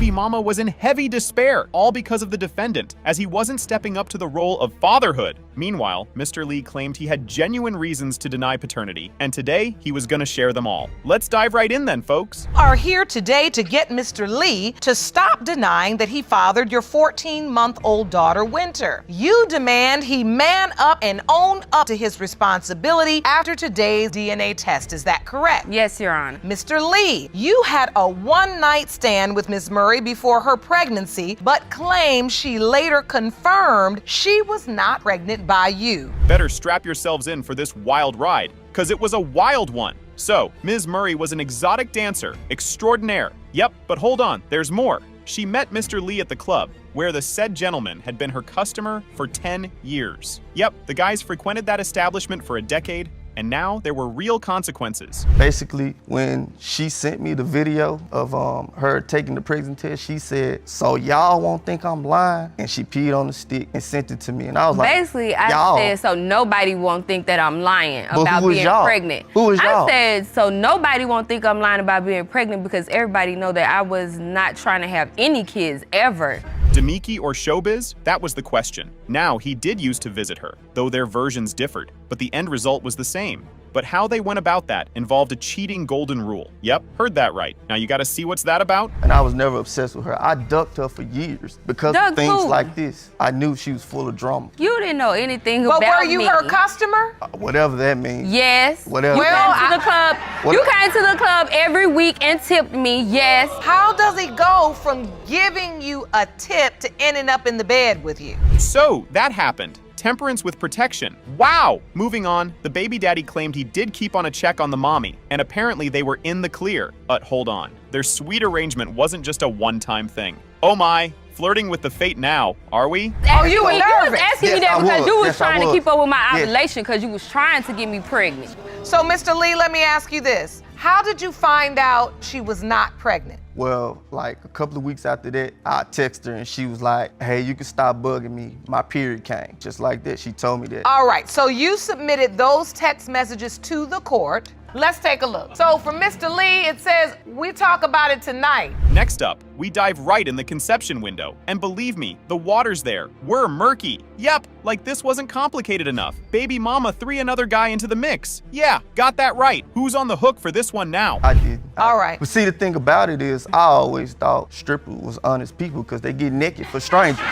Baby mama was in heavy despair, all because of the defendant, as he wasn't stepping up to the role of fatherhood. Meanwhile, Mr. Lee claimed he had genuine reasons to deny paternity, and today he was gonna share them all. Let's dive right in then, folks. Are here today to get Mr. Lee to stop denying that he fathered your 14-month-old daughter, Winter. You demand he man up and own up to his responsibility after today's DNA test. Is that correct? Yes, Your Honor. Mr. Lee, you had a one-night stand with Ms. Murray before her pregnancy, but claimed she later confirmed she was not pregnant by you. Better strap yourselves in for this wild ride, because it was a wild one. So, Ms. Murray was an exotic dancer extraordinaire. Yep, but hold on, there's more. She met Mr. Lee at the club, where the said gentleman had been her customer for 10 years. Yep, the guys frequented that establishment for a decade, and now there were real consequences. Basically, when she sent me the video of her taking the pregnancy test, she said, "So y'all won't think I'm lying?" And she peed on the stick and sent it to me. And I was like, basically, I said, so nobody won't think that I'm lying about being pregnant. Who was y'all? I said, so nobody won't think I'm lying about being pregnant because everybody know that I was not trying to have any kids ever. Demiki or showbiz? That was the question. Now, he did used to visit her, though their versions differed, but the end result was the same. But how they went about that involved a cheating golden rule. Yep, heard that right. Now you gotta see what's that about? And I was never obsessed with her. I ducked her for years because of things like this. I knew she was full of drama. You didn't know anything about me. But were you her customer? Whatever that means. Yes. Whatever. You came to the club. You came to the club every week and tipped me, yes. How does it go from giving you a tip to ending up in the bed with you? So, that happened. Temperance with protection. Wow! Moving on, the baby daddy claimed he did keep on a check on the mommy, and apparently they were in the clear. But hold on, their sweet arrangement wasn't just a one-time thing. Oh my, flirting with the fate now, are we? Oh, you were nervous. You was asking me that because you was trying to keep up with my ovulation because you was trying to get me pregnant. So, Mr. Lee, let me ask you this. How did you find out she was not pregnant? Well, like a couple of weeks after that, I texted her and she was like, "Hey, you can stop bugging me. My period came." Just like that, she told me that. All right, so you submitted those text messages to the court. Let's take a look. So for Mr. Lee, it says, we talk about it tonight. Next up, we dive right in the conception window. And believe me, the waters there were murky. Yep, like this wasn't complicated enough. Baby mama threw another guy into the mix. Yeah, got that right. Who's on the hook for this one now? I did. All right. But see, the thing about it is, I always thought strippers was honest people because they get naked for strangers.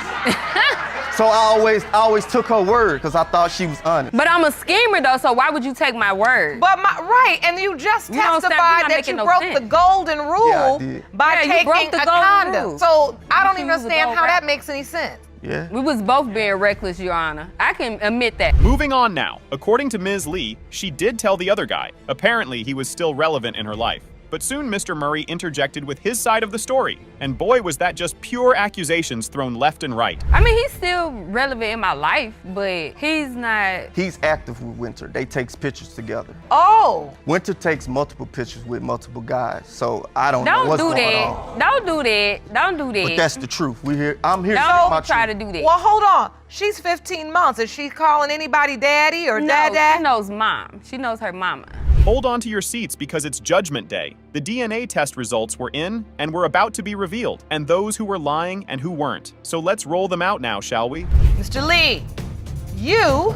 So I always took her word because I thought she was honest. But I'm a schemer though, so why would you take my word? But right, and you just testified that you broke the golden rule by taking a condom. So I don't even understand how that makes any sense. Yeah. We was both being reckless, Your Honor. I can admit that. Moving on now. According to Ms. Lee, she did tell the other guy. Apparently, he was still relevant in her life. But soon Mr. Murray interjected with his side of the story. And boy, was that just pure accusations thrown left and right. I mean, he's still relevant in my life, but he's not. He's active with Winter. They takes pictures together. Oh. Winter takes multiple pictures with multiple guys, so I don't know what's going on. Don't do that. Don't do that. But that's the truth. I'm here Don't try to do that. Well, hold on. She's 15 months. Is she calling anybody daddy or dad? She knows mom. She knows her mama. Hold on to your seats because it's Judgment Day. The DNA test results were in and were about to be revealed, and those who were lying and who weren't. So let's roll them out now, shall we? Mr. Lee, you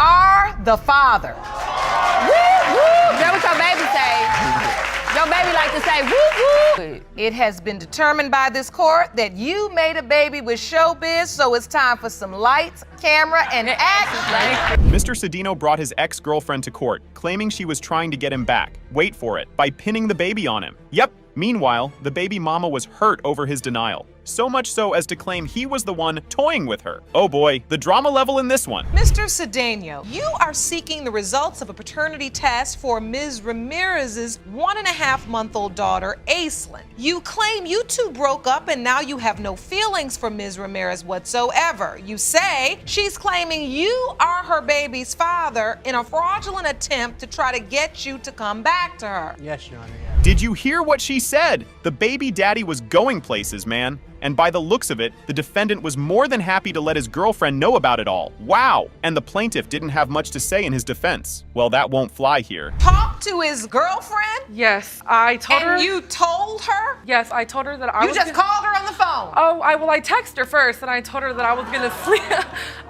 are the father. Woo, woo. Is that what your baby say? Your baby like to say woo, woo. It has been determined by this court that you made a baby with showbiz, so it's time for some lights, camera, and action. Mr. Cedino brought his ex-girlfriend to court, claiming she was trying to get him back. Wait for it, by pinning the baby on him. Yep. Meanwhile, the baby mama was hurt over his denial. So much so as to claim he was the one toying with her. Oh boy, the drama level in this one. Mr. Cedeno, you are seeking the results of a paternity test for Ms. Ramirez's 1.5-month-old daughter, Aislinn. You claim you two broke up and now you have no feelings for Ms. Ramirez whatsoever. You say she's claiming you are her baby's father in a fraudulent attempt to try to get you to come back to her. Yes, Your Honor, yes. Did you hear what she said? The baby daddy was going places, man. And by the looks of it, the defendant was more than happy to let his girlfriend know about it all. Wow! And the plaintiff didn't have much to say in his defense. Well, that won't fly here. Talk to his girlfriend? Yes, I told her. And you told her? Yes, I told her that I You was. just called her on the phone. Oh, I texted her first, and I told her that I was gonna sleep.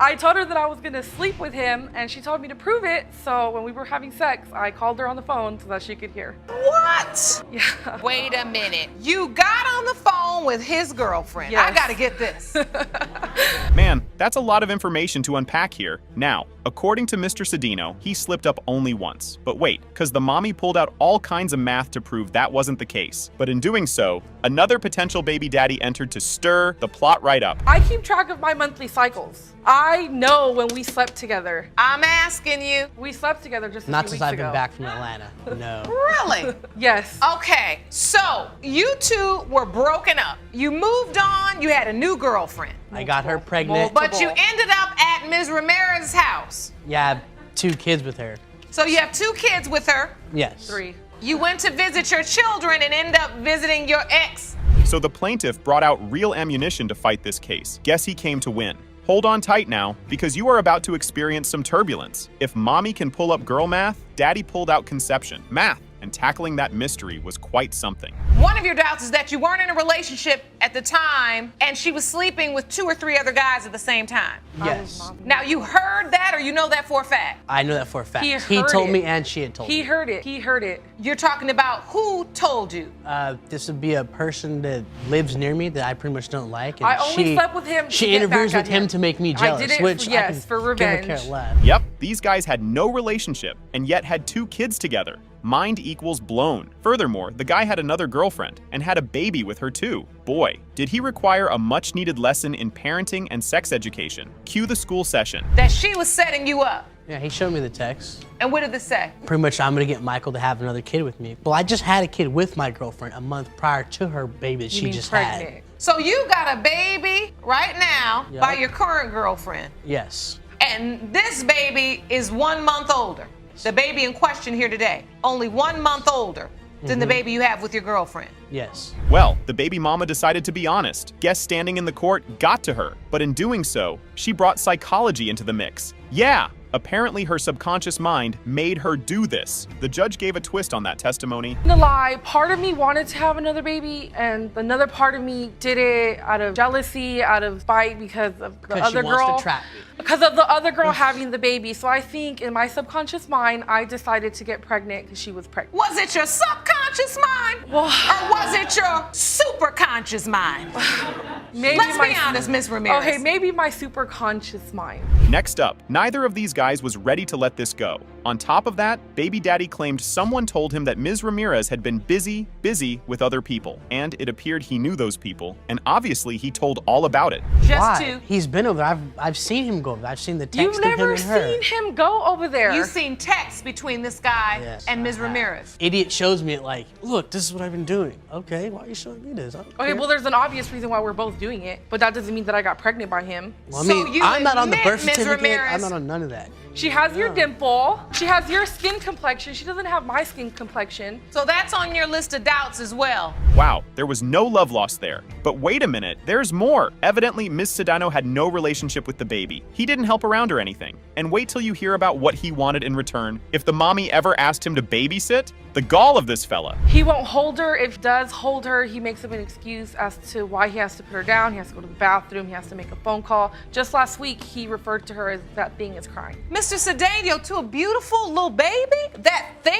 I told her that I was gonna sleep with him, and she told me to prove it. So when we were having sex, I called her on the phone so that she could hear. What? Yeah. Wait a minute. You got on the phone with his girlfriend. Yes. I gotta get this. Man, that's a lot of information to unpack here. Now, according to Mr. Cedeno, he slipped up only once. But wait, because the mommy pulled out all kinds of math to prove that wasn't the case. But in doing so, another potential baby daddy entered to stir the plot right up. I keep track of my monthly cycles. I know when we slept together. I'm asking you. We slept together just a Not few since weeks I've ago. been back from Atlanta. No. Really? Yes. Okay, so you two were broken up. You moved on, you had a new girlfriend. I got her pregnant. But you ended up at Ms. Ramirez's house. Yeah, I have 2 kids with her. So you have 2 kids with her. Yes. 3. You went to visit your children and end up visiting your ex. So the plaintiff brought out real ammunition to fight this case. Guess he came to win. Hold on tight now, because you are about to experience some turbulence. If mommy can pull up girl math, daddy pulled out conception, math, and tackling that mystery was quite something. One of your doubts is that you weren't in a relationship at the time and she was sleeping with 2 or 3 other guys at the same time. Yes. Now you heard that or you know that for a fact? I know that for a fact. He He heard told it. me and she had told He me. heard it. He heard it. You're talking about who told you? This would be a person that lives near me that I pretty much don't like. And I only slept with him to She get interferes back with at him. him to make me I jealous, did it, which yes, I can for give a revenge. carrot less. Yep, these guys had no relationship and yet had 2 kids together. Mind equals blown. Furthermore, the guy had another girlfriend and had a baby with her too. Boy, did he require a much-needed lesson in parenting and sex education. Cue the school session. That she was setting you up. Yeah, he showed me the text. And what did it say? Pretty much, I'm gonna get Michael to have another kid with me. Well, I just had a kid with my girlfriend a month prior to her baby that You she mean just pregnant. had. So you got a baby right now Yep. by your current girlfriend. Yes. And this baby is 1 month older. The baby in question here today, only 1 month older than the baby you have with your girlfriend. Yes. Well, the baby mama decided to be honest. Guests standing in the court got to her, but in doing so, she brought psychology into the mix. Yeah, apparently her subconscious mind made her do this. The judge gave a twist on that testimony. No lie, part of me wanted to have another baby, and another part of me did it out of jealousy, out of spite because of the Because she other wants girl. to trap me. Because of the other girl having the baby. So I think in my subconscious mind, I decided to get pregnant because she was pregnant. Was it your subconscious mind? Well- Or was it your super conscious mind? Maybe Let's my- be honest, Ms. Ramirez. Okay, maybe my super conscious mind. Next up, neither of these guys was ready to let this go. On top of that, baby daddy claimed someone told him that Ms. Ramirez had been busy with other people. And it appeared he knew those people, and obviously he told all about it. Just Why? to, He's been over there. I've seen him go over there. I've seen the text You've of him never and her. seen him go over there. you've seen texts between this guy Yes, and Ms. I have. Ramirez. Idiot shows me it like, look, this is what I've been doing. Okay, why are you showing me this? I don't Okay, care. well, there's an obvious reason why we're both doing it, but that doesn't mean that I got pregnant by him. Well, I So mean, you I'm not on the admit, birth Ms. certificate. Ramirez- I'm not on none of that. She has your dimple. She has your skin complexion. She doesn't have my skin complexion. So that's on your list of doubts as well. Wow, there was no love lost there. But wait a minute, there's more. Evidently, Ms. Sedano had no relationship with the baby. He didn't help around or anything. And wait till you hear about what he wanted in return. If the mommy ever asked him to babysit, the gall of this fella. He won't hold her. If he does hold her, he makes up an excuse as to why he has to put her down. He has to go to the bathroom. He has to make a phone call. Just last week, he referred to her as that thing as crying. Mr. Cedeno, to a beautiful little baby? That thing?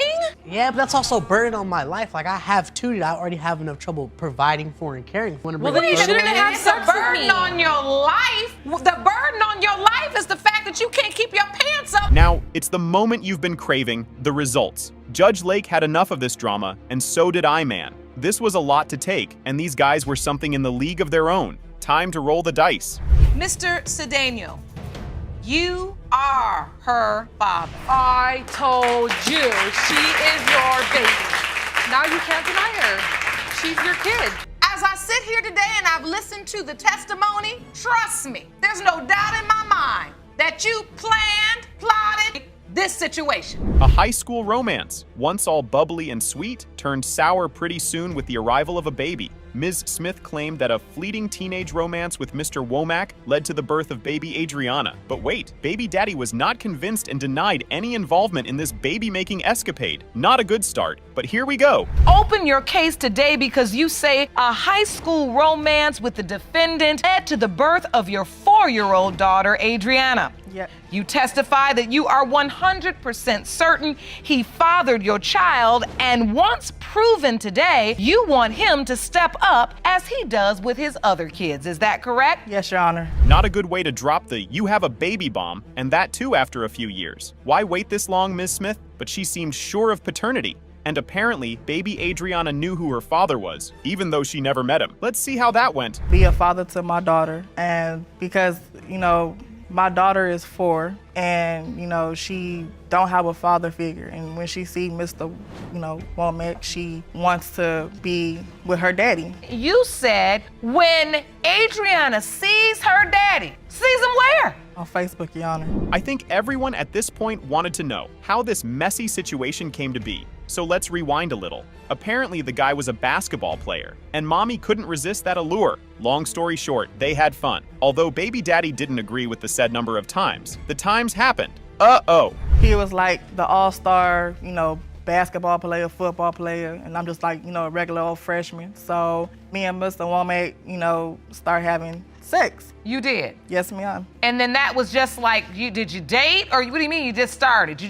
Yeah, but that's also a burden on my life. Like, I have 2 that I already have enough trouble providing for and caring for. Well, then you Wanna bring a shouldn't third have one in? It's a sex with burden me. on your life. The burden on your life is the fact that you can't keep your pants up. Now, it's the moment you've been craving, the results. Judge Lake had enough of this drama, and so did I, man. This was a lot to take, and these guys were something in the league of their own. Time to roll the dice. Mr. Cedeno, you are her father. I told you, she is your baby. Now you can't deny her. She's your kid. As I sit here today and I've listened to the testimony, trust me, there's no doubt in my mind that you planned, plotted, this situation? A high school romance, once all bubbly and sweet, turned sour pretty soon with the arrival of a baby. Ms. Smith claimed that a fleeting teenage romance with Mr. Womack led to the birth of baby Adriana. But wait, baby daddy was not convinced and denied any involvement in this baby-making escapade. Not a good start, but here we go. Open your case today because you say a high school romance with the defendant led to the birth of your 4-year-old daughter, Adriana. Yep. You testify that you are 100% certain he fathered your child, and once proven today, you want him to step up as he does with his other kids. Is that correct? Yes, Your Honor. Not a good way to drop the "you have a baby" bomb, and that too after a few years. Why wait this long, Ms. Smith? But she seemed sure of paternity. And apparently, baby Adriana knew who her father was, even though she never met him. Let's see how that went. Be a father to my daughter, and because, my daughter is 4, and, she don't have a father figure. And when she see Mr. Womack, she wants to be with her daddy. You said when Adriana sees her daddy, sees him where? On Facebook, Your Honor. I think everyone at this point wanted to know how this messy situation came to be. So let's rewind a little. Apparently, the guy was a basketball player, and mommy couldn't resist that allure. Long story short, they had fun. Although baby daddy didn't agree with the said number of times. The times happened. Uh-oh. He was like the all-star, basketball player, football player, and I'm just like, a regular old freshman. So me and Mr. Womack, start having sex. You did? Yes, ma'am. And then that was just like, did you date? Or what do you mean you just started?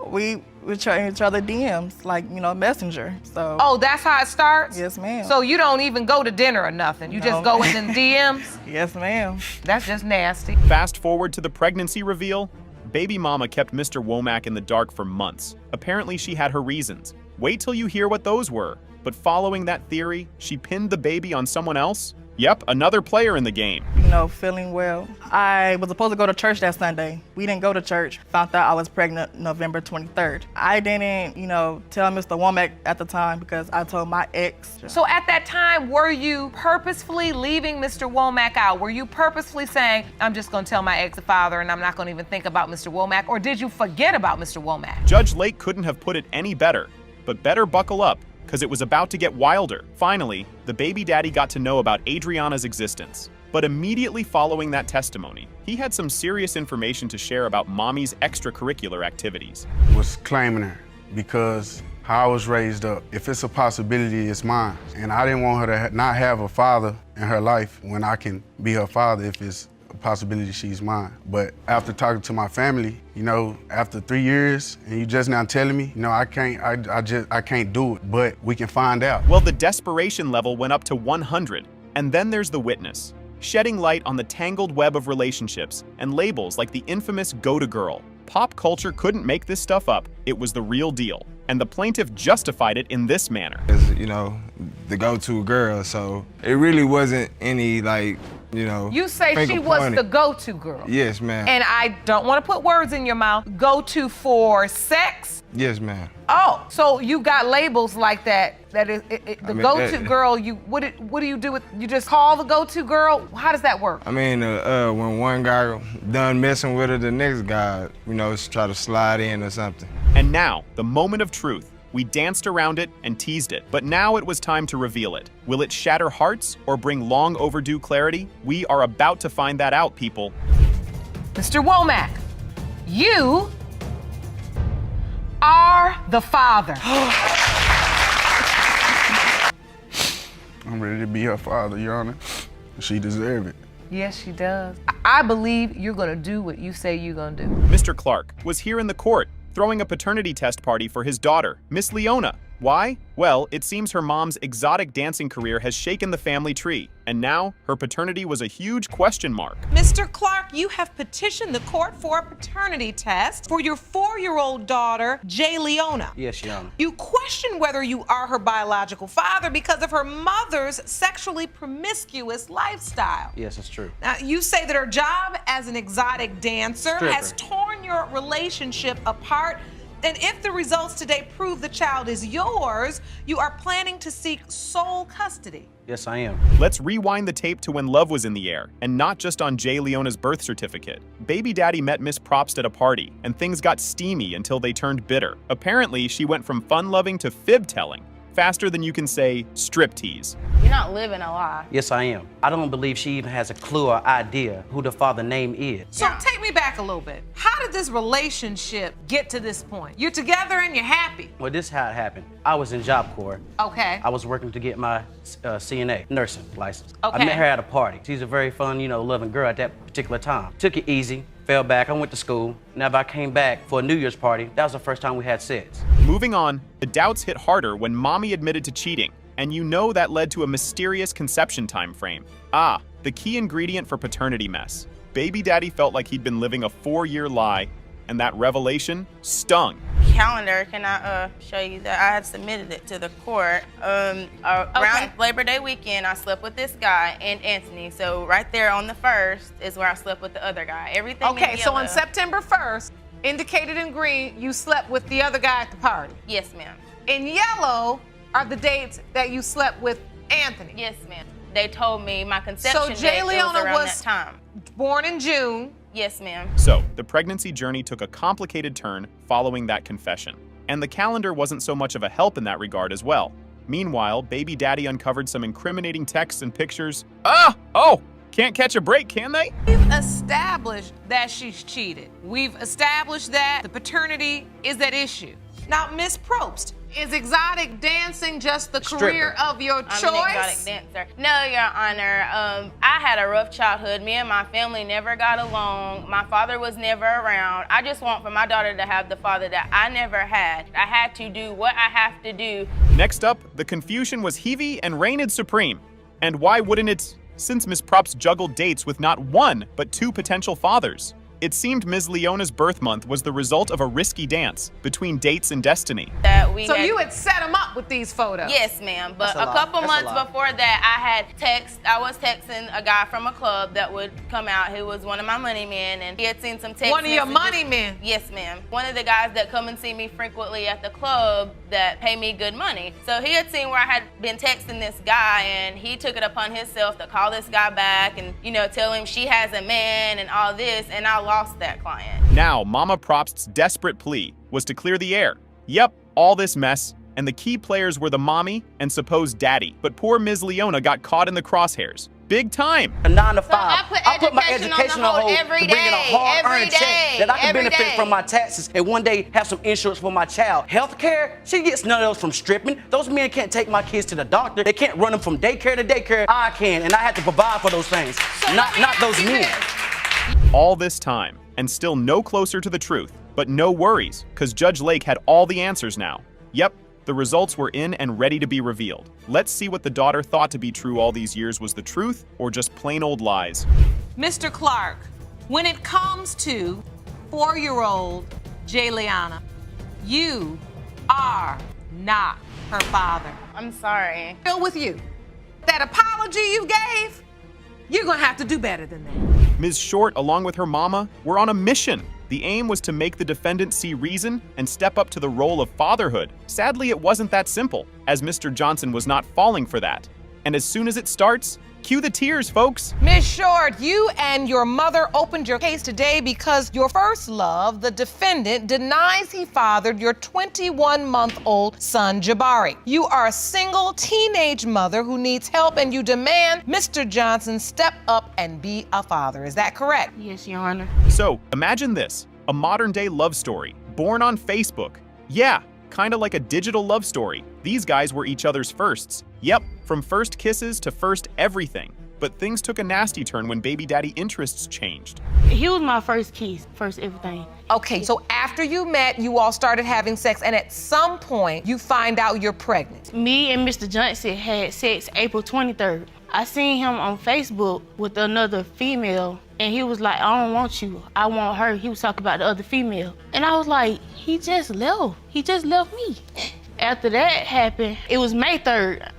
We try each other DMs, like, messenger, so. Oh, that's how it starts? Yes, ma'am. So you don't even go to dinner or nothing? You just go in the DMs? Yes, ma'am. That's just nasty. Fast forward to the pregnancy reveal. Baby mama kept Mr. Womack in the dark for months. Apparently she had her reasons. Wait till you hear what those were. But following that theory, she pinned the baby on someone else? Yep, another player in the game. Feeling well. I was supposed to go to church that Sunday. We didn't go to church. Found out I was pregnant November 23rd. I didn't, tell Mr. Womack at the time because I told my ex. So at that time, were you purposefully leaving Mr. Womack out? Were you purposefully saying, I'm just gonna tell my ex-father and I'm not gonna even think about Mr. Womack? Or did you forget about Mr. Womack? Judge Lake couldn't have put it any better, but better buckle up, because it was about to get wilder. Finally, the baby daddy got to know about Adriana's existence. But immediately following that testimony, he had some serious information to share about mommy's extracurricular activities. Was claiming her because how I was raised up. If it's a possibility, it's mine. And I didn't want her to not have a father in her life when I can be her father if it's a possibility she's mine. But after talking to my family, after 3 years, and you just now telling me, I can't do it, but we can find out. Well, the desperation level went up to 100. And then there's the witness, shedding light on the tangled web of relationships and labels like the infamous go-to girl. Pop culture couldn't make this stuff up. It was the real deal. And the plaintiff justified it in this manner. As, the go-to girl, so it really wasn't any You say she was the go-to girl? Yes, ma'am. And I don't want to put words in your mouth. Go-to for sex? Yes, ma'am. Oh, so you got labels like that. The go-to girl. What do you do with? You just call the go-to girl? How does that work? When one guy done messing with her, the next guy, try to slide in or something. And now, the moment of truth. We danced around it and teased it, but now it was time to reveal it. Will it shatter hearts or bring long overdue clarity? We are about to find that out, people. Mr. Womack, you are the father. I'm ready to be her father, Your Honor. She deserves it. Yes, she does. I believe you're gonna do what you say you're gonna do. Mr. Clark was here in the court, throwing a paternity test party for his daughter, Miss Leona. Why? Well, it seems her mom's exotic dancing career has shaken the family tree, and now her paternity was a huge question mark. Mr. Clark, you have petitioned the court for a paternity test for your 4-year-old daughter, Jay Leona. Yes, Your Honor. You question whether you are her biological father because of her mother's sexually promiscuous lifestyle. Yes, it's true. Now, you say that her job as an exotic dancer has torn your relationship apart. And if the results today prove the child is yours, you are planning to seek sole custody. Yes, I am. Let's rewind the tape to when love was in the air, and not just on Jay Leona's birth certificate. Baby daddy met Miss Probst at a party, and things got steamy until they turned bitter. Apparently, she went from fun-loving to fib-telling, faster than you can say striptease. You're not living a lie. Yes, I am. I don't believe she even has a clue or idea who the father name is. So take me back a little bit. How did this relationship get to this point? You're together and you're happy. Well, this is how it happened. I was in Job Corps. Okay. I was working to get my CNA, nursing license. Okay. I met her at a party. She's a very fun, loving girl at that particular time. Took it easy, fell back, I went to school. Now, I came back for a New Year's party. That was the first time we had sex. Moving on, the doubts hit harder when mommy admitted to cheating, and you know that led to a mysterious conception time frame. Ah, the key ingredient for paternity mess. Baby daddy felt like he'd been living a 4-year lie, and that revelation stung. Calendar, can I show you that I had submitted it to the court. Around Labor Day weekend, I slept with this guy and Anthony. So right there on the 1st is where I slept with the other guy. Everything in Okay, so yellow. on September 1st, indicated in green, you slept with the other guy at the party. Yes, ma'am. In yellow are the dates that you slept with Anthony. Yes, ma'am. They told me my conception So Jay date Leona was around was that time. born in June. Yes, ma'am. So, the pregnancy journey took a complicated turn following that confession. And the calendar wasn't so much of a help in that regard as well. Meanwhile, baby daddy uncovered some incriminating texts and pictures. Can't catch a break, can they? We've established that she's cheated. We've established that the paternity is at issue. Now, Miss Probst, is exotic dancing just the career of your choice? I'm an exotic dancer. No, Your Honor. I had a rough childhood. Me and my family never got along. My father was never around. I just want for my daughter to have the father that I never had. I had to do what I have to do. Next up, the confusion was heavy and reigned supreme. And why wouldn't it, since Miss Probst juggled dates with not one, but 2 potential fathers? It seemed Ms. Leona's birth month was the result of a risky dance between dates and destiny. So you had set him up with these photos? Yes, ma'am. But a couple months before that, I was texting a guy from a club that would come out who was one of my money men, and he had seen some text One of your messages. money men? Yes, ma'am. One of the guys that come and see me frequently at the club that pay me good money. So he had seen where I had been texting this guy, and he took it upon himself to call this guy back and, tell him she has a man and all this, and I lost that client. Now, Mama Probst's desperate plea was to clear the air. Yep, all this mess, and the key players were the mommy and supposed daddy. But poor Ms. Leona got caught in the crosshairs. Big time. A 9 to 5. I put my education on hold to bring in a hard-earned check that I can benefit from my taxes and one day have some insurance for my child. Healthcare, she gets none of those from stripping. Those men can't take my kids to the doctor. They can't run them from daycare to daycare. I can, and I have to provide for those things, not those men. All this time, and still no closer to the truth. But no worries, because Judge Lake had all the answers now. Yep, the results were in and ready to be revealed. Let's see what the daughter thought to be true all these years was the truth or just plain old lies. Mr. Clark, when it comes to 4-year-old Jay Leona, you are not her father. I'm sorry. Still with you. That apology you gave, you're gonna have to do better than that. Ms. Short, along with her mama, were on a mission. The aim was to make the defendant see reason and step up to the role of fatherhood. Sadly, it wasn't that simple, as Mr. Johnson was not falling for that. And as soon as it starts, cue the tears, folks. Ms. Short, you and your mother opened your case today because your first love, the defendant, denies he fathered your 21-month-old son, Jabari. You are a single teenage mother who needs help, and you demand Mr. Johnson step up and be a father. Is that correct? Yes, Your Honor. So, imagine this, a modern-day love story, born on Facebook. Yeah, kinda like a digital love story. These guys were each other's firsts. Yep, from first kisses to first everything. But things took a nasty turn when baby daddy interests changed. He was my first kiss, first everything. Okay, so after you met, you all started having sex, and at some point, you find out you're pregnant. Me and Mr. Johnson had sex April 23rd. I seen him on Facebook with another female, and he was like, I don't want you, I want her. He was talking about the other female. And I was like, he just left. He just left me. After that happened, it was May 3rd.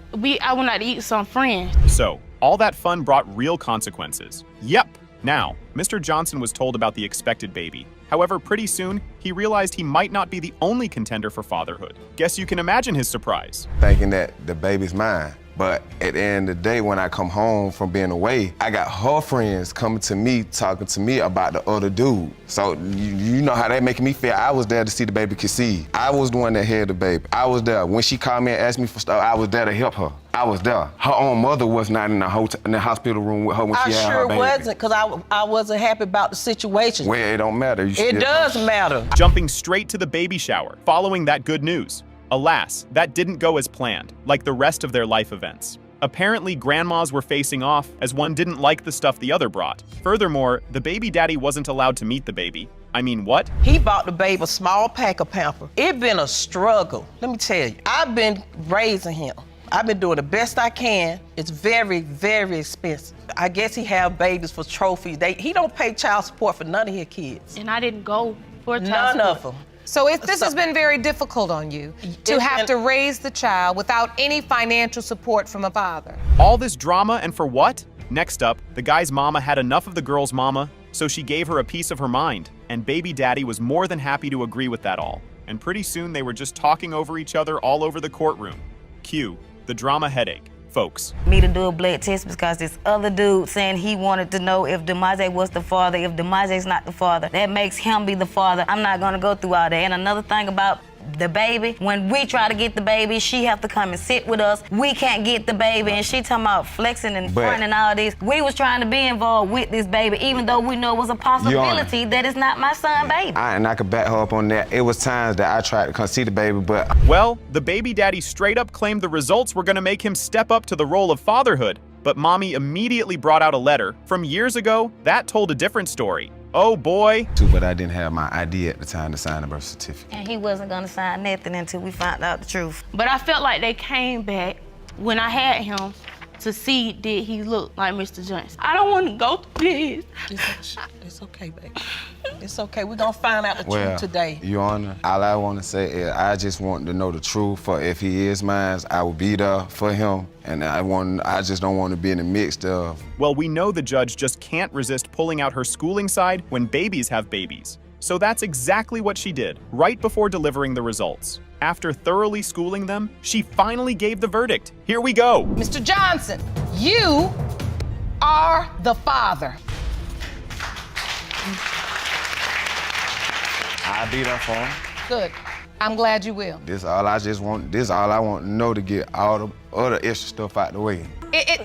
I went out to eat with some friends. So, all that fun brought real consequences. Yep. Now, Mr. Johnson was told about the expected baby. However, pretty soon, he realized he might not be the only contender for fatherhood. Guess you can imagine his surprise. Thinking that the baby's mine. But at the end of the day, when I come home from being away, I got her friends coming to me, talking to me about the other dude. So you know how that making me feel. I was there to see the baby conceive. I was the one that had the baby. I was there. When she called me and asked me for stuff, I was there to help her. I was there. Her own mother was not in the hospital room with her when she had her baby. I sure wasn't, because I wasn't happy about the situation. Well, it don't matter. It does matter. Jumping straight to the baby shower, following that good news. Alas, that didn't go as planned, like the rest of their life events. Apparently, grandmas were facing off as one didn't like the stuff the other brought. Furthermore, the baby daddy wasn't allowed to meet the baby. I mean, what? He bought the baby a small pack of Pampers. It's been a struggle, let me tell you. I've been raising him. I've been doing the best I can. It's very, very expensive. I guess he have babies for trophies. He don't pay child support for none of his kids. And I didn't go for child None support. of them. So this has been very difficult on you to have to raise the child without any financial support from a father. All this drama and for what? Next up, the guy's mama had enough of the girl's mama, so she gave her a piece of her mind, and baby daddy was more than happy to agree with that all. And pretty soon they were just talking over each other all over the courtroom. Cue the drama headache, folks. Me to do a blood test because this other dude saying he wanted to know if DeMaze was the father. If DeMaze's not the father, that makes him be the father. I'm not gonna go through all that. And another thing about the baby, when we try to get the baby, she have to come and sit with us. We can't get the baby, and she talking about flexing and front and all this. We was trying to be involved with this baby, even though we know it was a possibility that it's not my son baby. And I could back her up on that. It was times that I tried to come see the baby, but... Well, the baby daddy straight up claimed the results were gonna make him step up to the role of fatherhood. But mommy immediately brought out a letter from years ago that told a different story. Oh boy. But I didn't have my ID at the time to sign the birth certificate. And he wasn't gonna sign nothing until we found out the truth. But I felt like they came back when I had him to see did he look like Mr. Johnson. I don't want to go through this. It's okay, baby. It's okay. We're gonna find out the truth today. Your Honor, all I want to say is I just want to know the truth. For if he is mine, I will be there for him. And I just don't want to be in the mix of. Well, we know the judge just can't resist pulling out her schooling side when babies have babies. So that's exactly what she did, right before delivering the results. After thoroughly schooling them, she finally gave the verdict. Here we go. Mr. Johnson, you are the father. I'll be there for him. Good. I'm glad you will. This all I want to know to get all the other extra stuff out the way.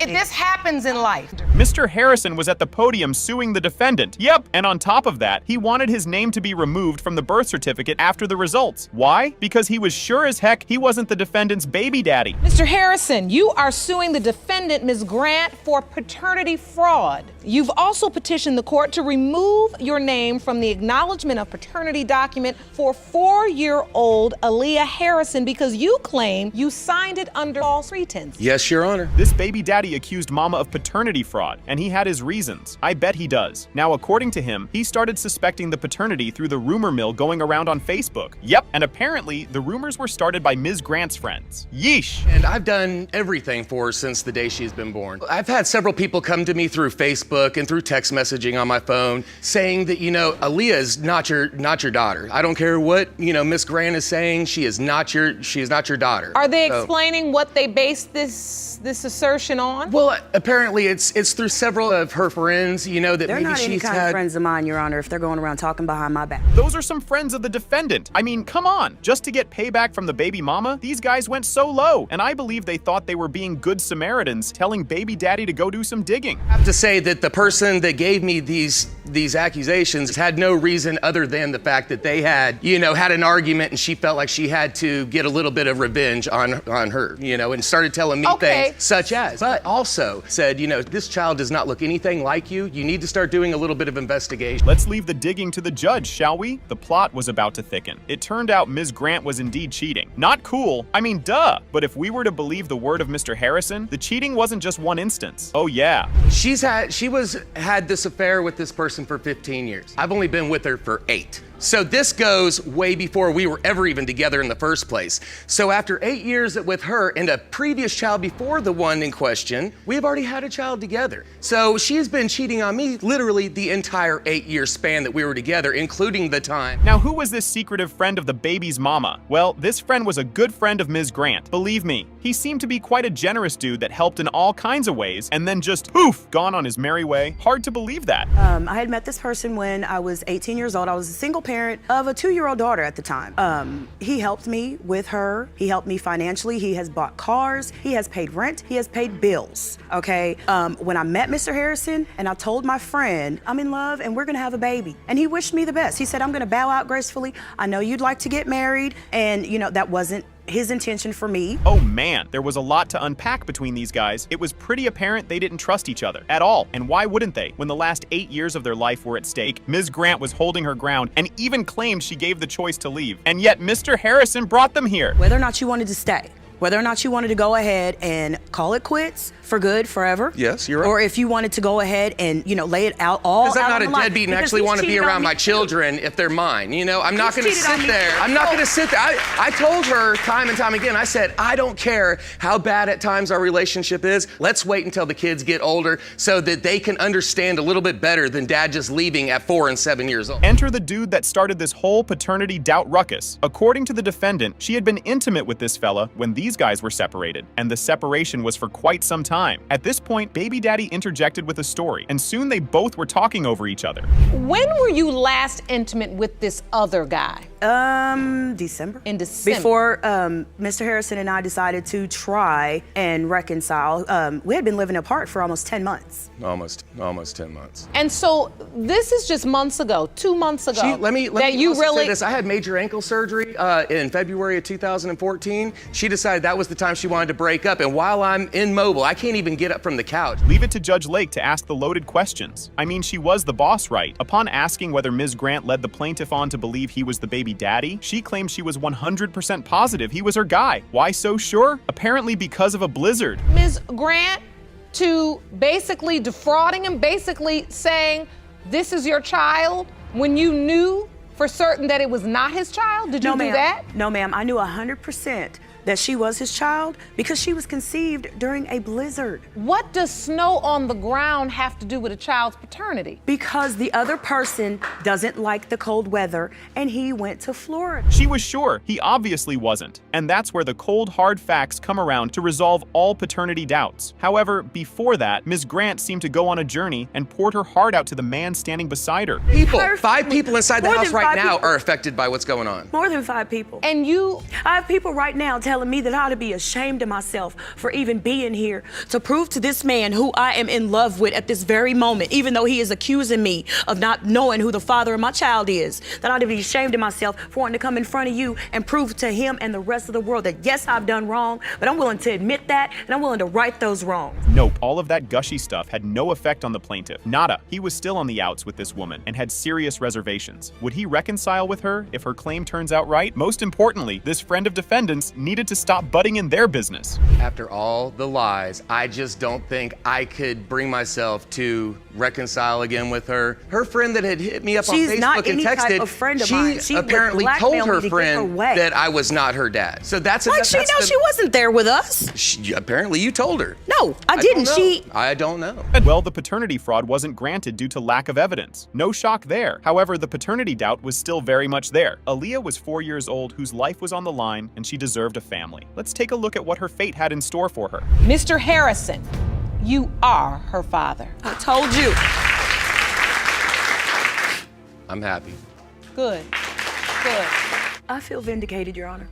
This happens in life. Mr. Harrison was at the podium suing the defendant. Yep, and on top of that, he wanted his name to be removed from the birth certificate after the results. Why? Because he was sure as heck he wasn't the defendant's baby daddy. Mr. Harrison, you are suing the defendant, Ms. Grant, for paternity fraud. You've also petitioned the court to remove your name from the acknowledgement of paternity document for 4-year-old Aaliyah Harrison because you claim you signed it under false pretense. Yes, Your Honor. This baby daddy accused mama of paternity fraud, and he had his reasons. I bet he does. Now, according to him, he started suspecting the paternity through the rumor mill going around on Facebook. Yep, and apparently, the rumors were started by Ms. Grant's friends. Yeesh. And I've done everything for her since the day she's been born. I've had several people come to me through Facebook and through text messaging on my phone saying that, Aaliyah is not your daughter. I don't care what, Ms. Grant is saying, she is not your daughter. Are they explaining what they based this assertion on? Well, apparently it's through several of her friends, that they're maybe not any she's kind of friends of mine, Your Honor, if they're going around talking behind my back. Those are some friends of the defendant. I mean, come on. Just to get payback from the baby mama, these guys went so low, and I believe they thought they were being good Samaritans, telling baby daddy to go do some digging. I have to say that the person that gave me these accusations had no reason other than the fact that they had an argument and she felt like she had to get a little bit of revenge on her, and started telling me things such as, but also said, this child does not look anything like you. You need to start doing a little bit of investigation. Let's leave the digging to the judge, shall we? The plot was about to thicken. It turned out Ms. Grant was indeed cheating. Not cool. I mean, duh. But if we were to believe the word of Mr. Harrison, the cheating wasn't just one instance. Oh yeah. She had this affair with this person for 15 years. I've only been with her for 8. So this goes way before we were ever even together in the first place. So after 8 years with her and a previous child before the one in question, we've already had a child together. So she's been cheating on me literally the entire 8-year span that we were together, including the time. Now, who was this secretive friend of the baby's mama? Well, this friend was a good friend of Ms. Grant. Believe me, he seemed to be quite a generous dude that helped in all kinds of ways and then just poof, gone on his merry way. Hard to believe that. I had met this person when I was 18 years old. I was a single parent of a 2-year-old daughter at the time. He helped me with her. He helped me financially. He has bought cars. He has paid rent. He has paid bills, okay? When I met Mr. Harrison and I told my friend, I'm in love and we're gonna have a baby. And he wished me the best. He said, I'm gonna bow out gracefully. I know you'd like to get married. And you know, that wasn't his intention for me. Oh man, there was a lot to unpack between these guys. It was pretty apparent they didn't trust each other at all. And why wouldn't they? When the last 8 years of their life were at stake, Ms. Grant was holding her ground and even claimed she gave the choice to leave. And yet Mr. Harrison brought them here. Whether or not you wanted to stay, whether or not you wanted to go ahead and call it quits for good, forever. Yes, you're right. Or if you wanted to go ahead and, you know, lay it out all out. Because I'm not on a the line. deadbeat and Because actually he's want to be cheated on around me my too. children if they're mine. You know, I'm not He's going to cheated on sit me there. too. I'm not going to sit there. I told her time and time again, I said, I don't care how bad at times our relationship is. Let's wait until the kids get older so that they can understand a little bit better than dad just leaving at 4 and 7 years old. Enter the dude that started this whole paternity doubt ruckus. According to the defendant, she had been intimate with this fella when these guys were separated, and the separation was for quite some time. At this point, baby daddy interjected with a story, and soon they both were talking over each other. When were you last intimate with this other guy? December. In December. Before Mr. Harrison and I decided to try and reconcile. We had been living apart for almost 10 months. Almost 10 months. And so this is just months ago, 2 months ago. Let me also say this. I had major ankle surgery in February of 2014. She decided that was the time she wanted to break up, and while I'm immobile, I can't even get up from the couch. Leave it to Judge Lake to ask the loaded questions. I mean, she was the boss, right? Upon asking whether Ms. Grant led the plaintiff on to believe he was the baby daddy, she claimed she was 100% positive he was her guy. Why so sure? Apparently because of a blizzard. Ms. Grant, to basically defrauding him, basically saying, this is your child, when you knew for certain that it was not his child? Did you do that? No, ma'am. I knew 100% that she was his child because she was conceived during a blizzard. What does snow on the ground have to do with a child's paternity? Because the other person doesn't like the cold weather and he went to Florida. She was sure he obviously wasn't. And that's where the cold, hard facts come around to resolve all paternity doubts. However, before that, Ms. Grant seemed to go on a journey and poured her heart out to the man standing beside her. People, 5 people inside the More house than right 5 now people. are affected by what's going on. More than 5 people. And I have people right now telling me that I ought to be ashamed of myself for even being here to prove to this man who I am in love with at this very moment, even though he is accusing me of not knowing who the father of my child is, that I ought to be ashamed of myself for wanting to come in front of you and prove to him and the rest of the world that yes, I've done wrong, but I'm willing to admit that and I'm willing to right those wrongs. Nope, all of that gushy stuff had no effect on the plaintiff. Nada. He was still on the outs with this woman and had serious reservations. Would he reconcile with her if her claim turns out right? Most importantly, this friend of defendants needed to stop butting in their business. After all the lies, I just don't think I could bring myself to reconcile again with her. Her friend that had hit me up on She's not Facebook and any type texted, of friend of mine. She apparently would told blackmail her me to get friend her way. that I was not her dad. So that's Like she knows she wasn't there with us. Apparently you told her. No, I didn't. I don't know. Well, the paternity fraud wasn't granted due to lack of evidence. No shock there. However, the paternity doubt was still very much there. Aaliyah was 4 years old whose life was on the line and she deserved a family. Let's take a look at what her fate had in store for her. Mr. Harrison, you are her father. I told you. I'm happy. Good. Good. I feel vindicated, Your Honor.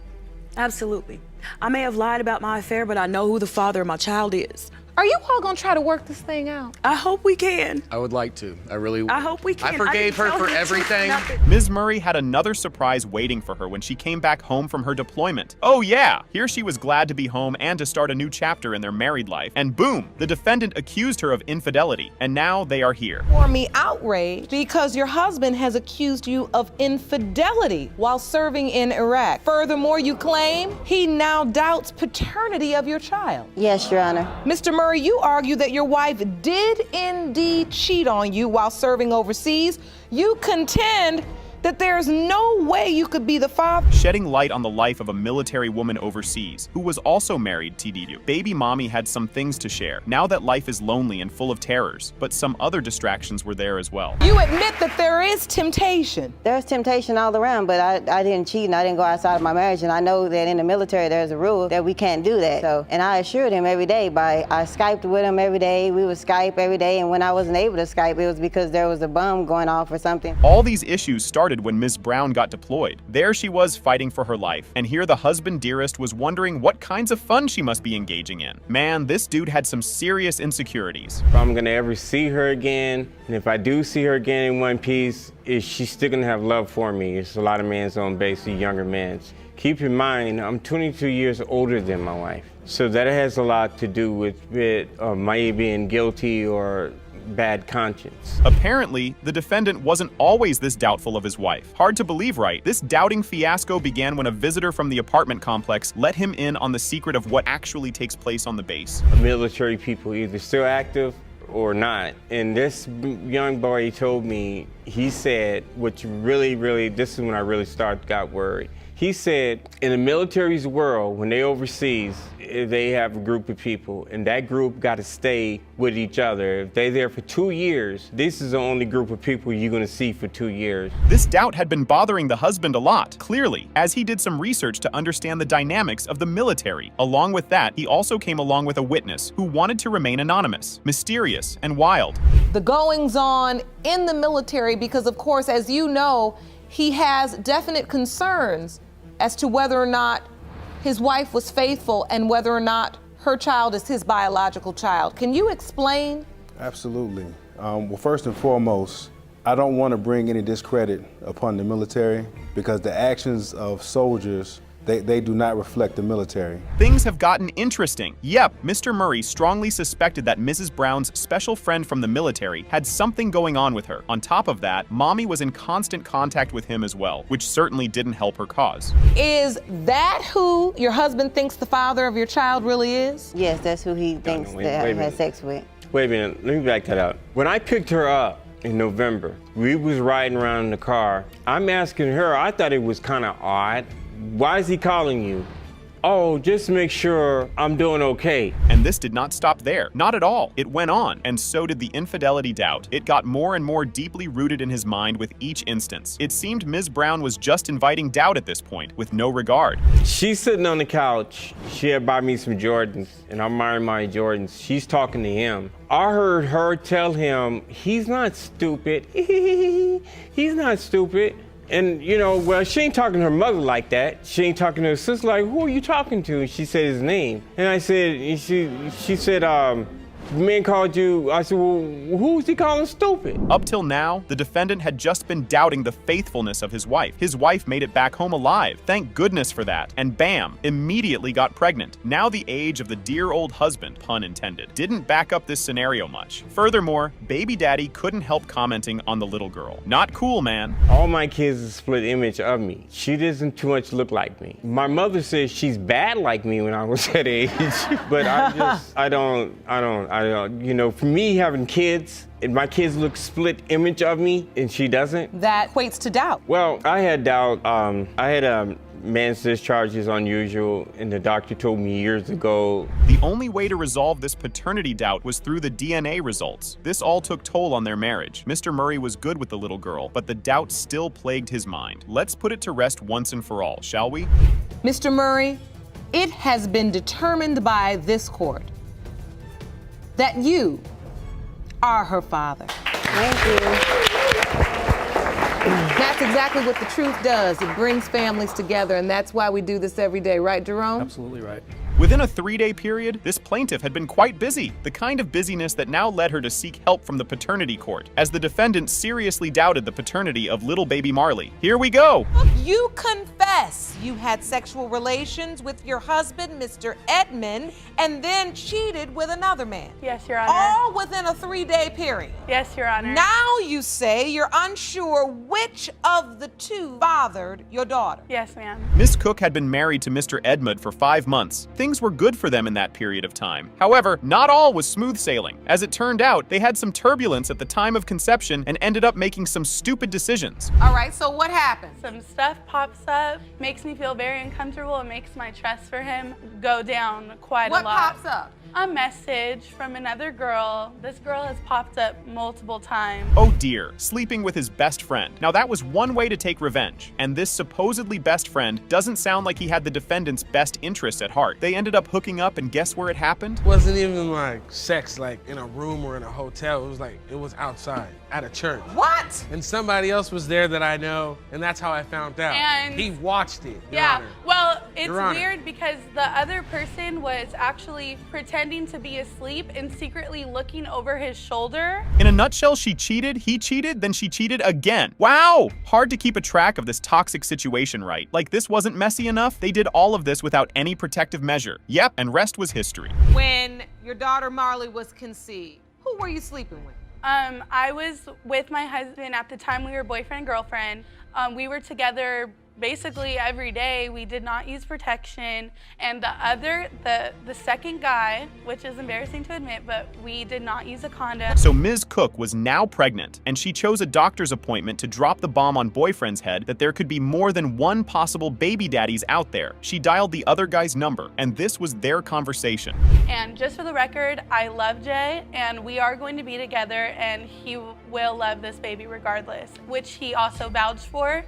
Absolutely. I may have lied about my affair, but I know who the father of my child is. Are you all gonna try to work this thing out? I hope we can. I would like to. I really would. I hope we can. I forgave her for everything. Ms. Murray had another surprise waiting for her when she came back home from her deployment. Oh yeah, here she was glad to be home and to start a new chapter in their married life. And boom, the defendant accused her of infidelity. And now they are here. For me outraged because your husband has accused you of infidelity while serving in Iraq. Furthermore, you claim he now doubts paternity of your child. Yes, Your Honor. Mr. Murray, you argue that your wife did indeed cheat on you while serving overseas. You contend that there's no way you could be the father. Shedding light on the life of a military woman overseas who was also married to Didu. Baby mommy had some things to share, now that life is lonely and full of terrors, but some other distractions were there as well. You admit that there is temptation. There's temptation all around, but I didn't cheat and I didn't go outside of my marriage, and I know that in the military there's a rule that we can't do that. So, and I assured him every day I Skyped with him every day, we would Skype every day, and when I wasn't able to Skype, it was because there was a bomb going off or something. All these issues started when Ms. Brown got deployed. There she was fighting for her life, and here the husband dearest was wondering what kinds of fun she must be engaging in. Man, this dude had some serious insecurities. If I'm gonna ever see her again, and if I do see her again in one piece, is she still gonna have love for me? It's a lot of men's on base, younger men's. Keep in mind, I'm 22 years older than my wife. So that has a lot to do with my being guilty or bad conscience. Apparently, the defendant wasn't always this doubtful of his wife. Hard to believe, right? This doubting fiasco began when a visitor from the apartment complex let him in on the secret of what actually takes place on the base. Military people either still active or not. And this young boy told me, he said, which really, this is when I really got worried. He said, in the military's world, when they overseas, they have a group of people, and that group got to stay with each other. If they're there for 2 years, this is the only group of people you're gonna see for 2 years. This doubt had been bothering the husband a lot, clearly, as he did some research to understand the dynamics of the military. Along with that, he also came along with a witness who wanted to remain anonymous, mysterious, and wild. The goings-on in the military, because of course, as you know, he has definite concerns as to whether or not his wife was faithful and whether or not her child is his biological child. Can you explain? Absolutely. Well, first and foremost, I don't want to bring any discredit upon the military because the actions of soldiers, they do not reflect the military. Things have gotten interesting. Yep, Mr. Murray strongly suspected that Mrs. Brown's special friend from the military had something going on with her. On top of that, Mommy was in constant contact with him as well, which certainly didn't help her cause. Is that who your husband thinks the father of your child really is? Yes, that's who he thinks that I had sex with. Wait a minute, let me back that up. When I picked her up in November, we was riding around in the car. I'm asking her, I thought it was kind of odd. Why is he calling you? Oh, just to make sure I'm doing okay. And this did not stop there. Not at all. It went on, and so did the infidelity doubt. It got more and more deeply rooted in his mind with each instance. It seemed Ms. Brown was just inviting doubt at this point, with no regard. She's sitting on the couch. She had bought me some Jordans, and I'm wearing my Jordans. She's talking to him. I heard her tell him, he's not stupid. He's not stupid. And, you know, well, she ain't talking to her mother like that. She ain't talking to her sister like, who are you talking to? And she said his name. And I said, she said, the man called you. I said, well, who's he calling stupid? Up till now, the defendant had just been doubting the faithfulness of his wife. His wife made it back home alive. Thank goodness for that. And bam, immediately got pregnant. Now the age of the dear old husband, pun intended, didn't back up this scenario much. Furthermore, baby daddy couldn't help commenting on the little girl. Not cool, man. All my kids is a split image of me. She doesn't too much look like me. My mother says she's bad like me when I was that age, but I don't, you know, for me having kids, and my kids look split image of me and she doesn't. That equates to doubt. Well, I had doubt. I had man's discharge is unusual, and the doctor told me years ago. The only way to resolve this paternity doubt was through the DNA results. This all took toll on their marriage. Mr. Murray was good with the little girl, but the doubt still plagued his mind. Let's put it to rest once and for all, shall we? Mr. Murray, it has been determined by this court that you are her father. Thank you. That's exactly what the truth does. It brings families together, and that's why we do this every day, right, Jerome? Absolutely right. Within a 3-day period, this plaintiff had been quite busy, the kind of busyness that now led her to seek help from the paternity court, as the defendant seriously doubted the paternity of little baby Marley. Here we go. You confess you had sexual relations with your husband, Mr. Edmond, and then cheated with another man. Yes, Your Honor. All within a 3-day period. Yes, Your Honor. Now you say you're unsure which of the two fathered your daughter. Yes, ma'am. Miss Cook had been married to Mr. Edmond for 5 months. Things things were good for them in that period of time. However, not all was smooth sailing. As it turned out, they had some turbulence at the time of conception and ended up making some stupid decisions. All right, so what happened? Some stuff pops up, makes me feel very uncomfortable, and makes my trust for him go down quite a lot. What pops up? A message from another girl. This girl has popped up multiple times. Oh dear, sleeping with his best friend. Now that was one way to take revenge, and this supposedly best friend doesn't sound like he had the defendant's best interest at heart. They ended up hooking up, and guess where it happened? It wasn't even like sex, like in a room or in a hotel. It was outside, at a church. What? And somebody else was there that I know, and that's how I found out. And he watched it, Your yeah, Honor. well, it's Your Honor. weird because the other person was actually pretending to be asleep and secretly looking over his shoulder. In a nutshell, she cheated, he cheated, then she cheated again. Wow! Hard to keep a track of this toxic situation, right? Like this wasn't messy enough? They did all of this without any protective measure. Yep, and rest was history. When your daughter Marley was conceived, who were you sleeping with? I was with my husband at the time. We were boyfriend and girlfriend. We were together basically every day. We did not use protection. And the second guy, which is embarrassing to admit, but we did not use a condom. So Ms. Cook was now pregnant, and she chose a doctor's appointment to drop the bomb on boyfriend's head that there could be more than one possible baby daddies out there. She dialed the other guy's number, and this was their conversation. And just for the record, I love Jay, and we are going to be together, and he will love this baby regardless, which he also vouched for.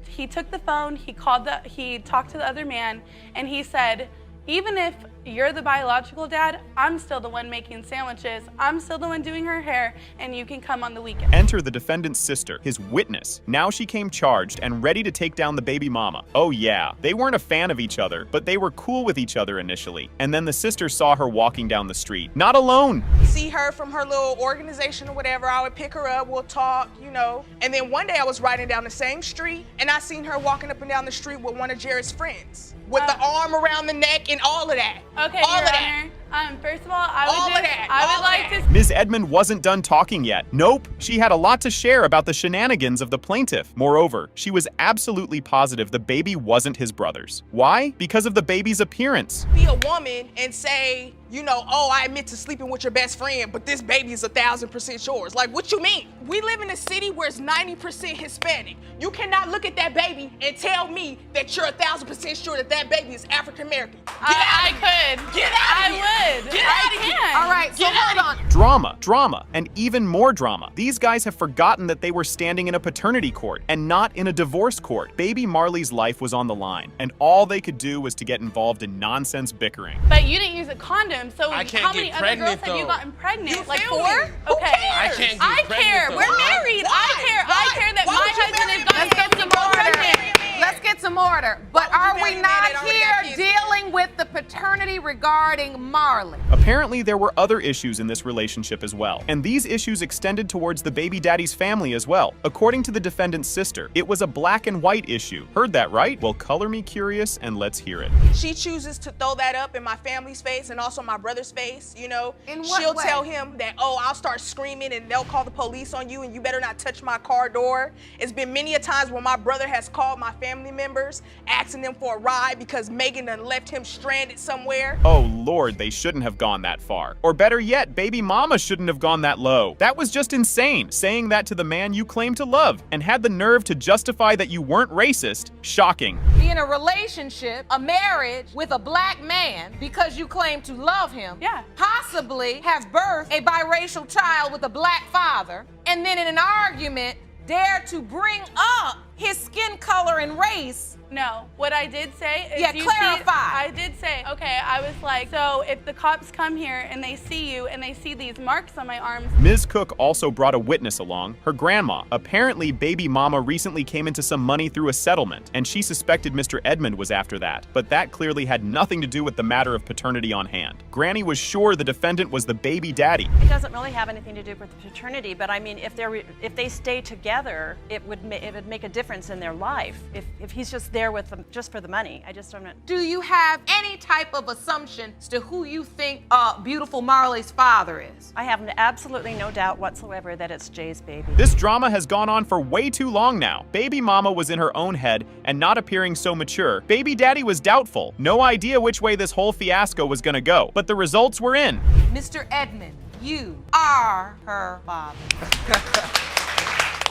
He took the phone, he talked to the other man, and he said, even if you're the biological dad, I'm still the one making sandwiches, I'm still the one doing her hair, and you can come on the weekend. Enter the defendant's sister, his witness. Now she came charged and ready to take down the baby mama. Oh yeah, they weren't a fan of each other, but they were cool with each other initially. And then the sister saw her walking down the street, not alone. See her from her little organization or whatever, I would pick her up, we'll talk, you know. And then one day I was riding down the same street, and I seen her walking up and down the street with one of Jared's friends, with the arm around the neck and all of that. Okay, all Your of that. Honor. First of all, I would like to. Ms. Edmond wasn't done talking yet. Nope, she had a lot to share about the shenanigans of the plaintiff. Moreover, she was absolutely positive the baby wasn't his brother's. Why? Because of the baby's appearance. Be a woman and say, you know, oh, I admit to sleeping with your best friend, but this baby is 1,000% yours. Like, what you mean? We live in a city where it's 90% Hispanic. You cannot look at that baby and tell me that you're 1,000% sure that that baby is African American. I could. Get out of here. I would. Get out of here. Can. All right, so hold on. Drama, and even more drama. These guys have forgotten that they were standing in a paternity court and not in a divorce court. Baby Marley's life was on the line, and all they could do was to get involved in nonsense bickering. But you didn't use a condom, so I can't how many get other girls pregnant, have you though. gotten pregnant? You Like feel 4? me? Who Okay. cares? I can't get I pregnant, care. though. We're married. Why? I care. Why? I care that Why my would you husband marry has me? gotten Let's so get many some girls order. pregnant. Let's get some order. But Why are would you we marry a man not that already got here kids? dealing with the paternity regarding Marley? Apparently, there were other issues in this relationship as well, and these issues extended towards the baby daddy's family as well. According to the defendant's sister, it was a black and white issue. Heard that right? Well, color me curious and let's hear it. She chooses to throw that up in my family's face and also my brother's face, you know. In what She'll way? tell him that, oh, I'll start screaming and they'll call the police on you and you better not touch my car door. It's been many a times when my brother has called my family members, asking them for a ride because Megan done left him stranded somewhere. Oh Lord, they shouldn't have gone that far. Or better yet, baby mama shouldn't have gone that low. That was just insane, saying that to the man you claim to love, and had the nerve to justify that you weren't racist. Shocking. Be in a relationship, a marriage with a black man because you claim to love him. Yeah. Possibly have birthed a biracial child with a black father, and then in an argument dare to bring up his skin color and race. No, what I did say is Yeah, you clarify. See, I did say, okay, I was like, so if the cops come here and they see you and they see these marks on my arms. Ms. Cook also brought a witness along, her grandma. Apparently, baby mama recently came into some money through a settlement, and she suspected Mr. Edmond was after that. But that clearly had nothing to do with the matter of paternity on hand. Granny was sure the defendant was the baby daddy. It doesn't really have anything to do with the paternity, but I mean, if they stay together, it would make a difference difference in their life if he's just there with them just for the money. I just don't know. Do you have any type of assumption as to who you think beautiful Marley's father is? I have absolutely no doubt whatsoever that it's Jay's baby. This drama has gone on for way too long now. Baby mama was in her own head and not appearing so mature. Baby daddy was doubtful. No idea which way this whole fiasco was gonna go, but the results were in. Mr. Edmond, you are her father.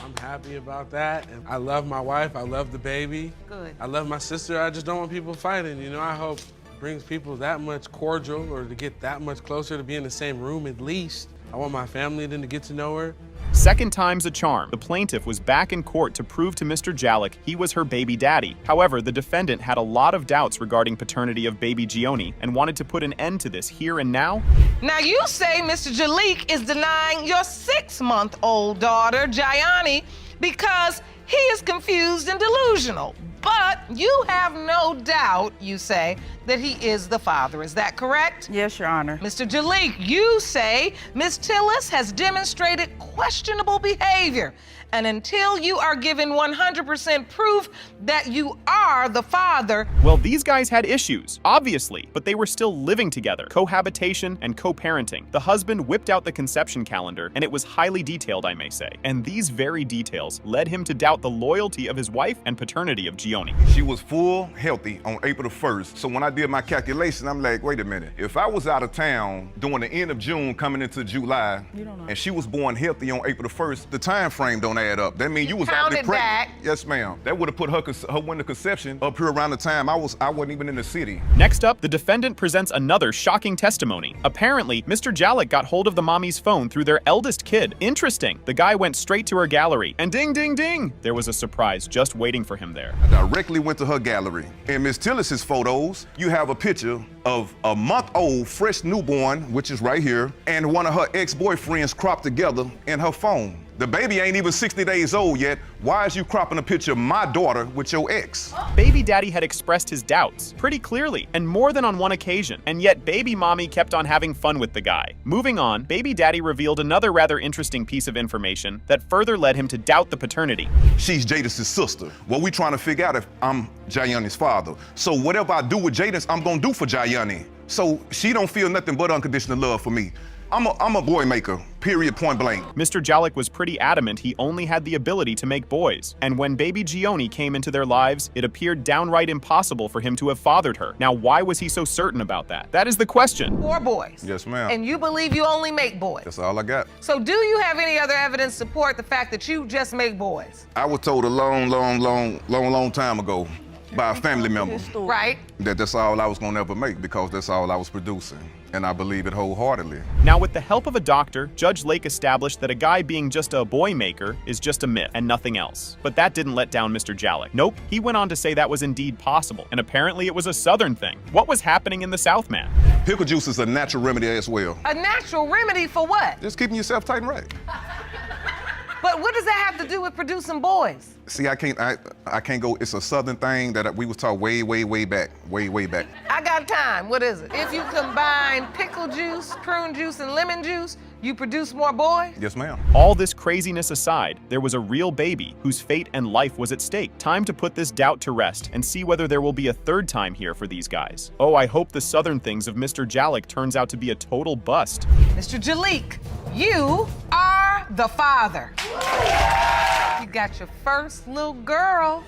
I'm happy about that. And I love my wife. I love the baby. Good. I love my sister. I just don't want people fighting. You know, I hope it brings people that much cordial or to get that much closer to be in the same room at least. I want my family then to get to know her. Second time's a charm. The plaintiff was back in court to prove to Mr. Jalek he was her baby daddy. However, the defendant had a lot of doubts regarding paternity of baby Gioni and wanted to put an end to this here and now. Now you say Mr. Jalek is denying your 6-month-old daughter, Gianni, because he is confused and delusional. But you have no doubt, you say, that he is the father. Is that correct? Yes, Your Honor. Mr. Jalek, you say Ms. Tillis has demonstrated questionable behavior. And until you are given 100% proof that you are the father. Well, these guys had issues, obviously, but they were still living together. Cohabitation and co-parenting. The husband whipped out the conception calendar, and it was highly detailed, I may say. And these very details led him to doubt the loyalty of his wife and paternity of Gioni. She was full healthy on April the 1st. So when I did my calculation, I'm like, wait a minute. If I was out of town during the end of June coming into July, and she was born healthy on April the 1st, the time frame don't add up. That means you was already pregnant. Back. Yes, ma'am. That would have put her window conception up here around the time I wasn't even in the city. Next up, the defendant presents another shocking testimony. Apparently, Mr. Jalek got hold of the mommy's phone through their eldest kid. Interesting. The guy went straight to her gallery, and ding, ding, ding, there was a surprise just waiting for him there. I directly went to her gallery. In Miss Tillis's photos, you have a picture of a month-old fresh newborn, which is right here, and one of her ex-boyfriends cropped together in her phone. The baby ain't even 60 days old yet. Why is you cropping a picture of my daughter with your ex? Baby daddy had expressed his doubts pretty clearly and more than on one occasion, and yet baby mommy kept on having fun with the guy. Moving on, baby daddy revealed another rather interesting piece of information that further led him to doubt the paternity. She's Jadis' sister. Well, we trying to figure out if I'm Gianni's father. So whatever I do with Jadis, I'm gonna do for Gianni. So she don't feel nothing but unconditional love for me. I'm a boy maker, period, point blank. Mr. Jalek was pretty adamant he only had the ability to make boys. And when baby Gioni came into their lives, it appeared downright impossible for him to have fathered her. Now, why was he so certain about that? That is the question. 4 boys. Yes, ma'am. And you believe you only make boys. That's all I got. So do you have any other evidence to support the fact that you just make boys? I was told a long time ago by a family member. Right. That's all I was gonna ever make because that's all I was producing. And I believe it wholeheartedly. Now, with the help of a doctor, Judge Lake established that a guy being just a boy maker is just a myth and nothing else. But that didn't let down Mr. Jalek. Nope, he went on to say that was indeed possible, and apparently it was a Southern thing. What was happening in the South, man? Pickle juice is a natural remedy as well. A natural remedy for what? Just keeping yourself tight and right. But what does that have to do with producing boys? See, I can't go, it's a Southern thing that we was taught way back. I got time, what is it? If you combine pickle juice, prune juice, and lemon juice, you produce more boys? Yes, ma'am. All this craziness aside, there was a real baby whose fate and life was at stake. Time to put this doubt to rest and see whether there will be a third time here for these guys. Oh, I hope the Southern things of Mr. Jalek turns out to be a total bust. Mr. Jalek, you are the father. You got your first little girl.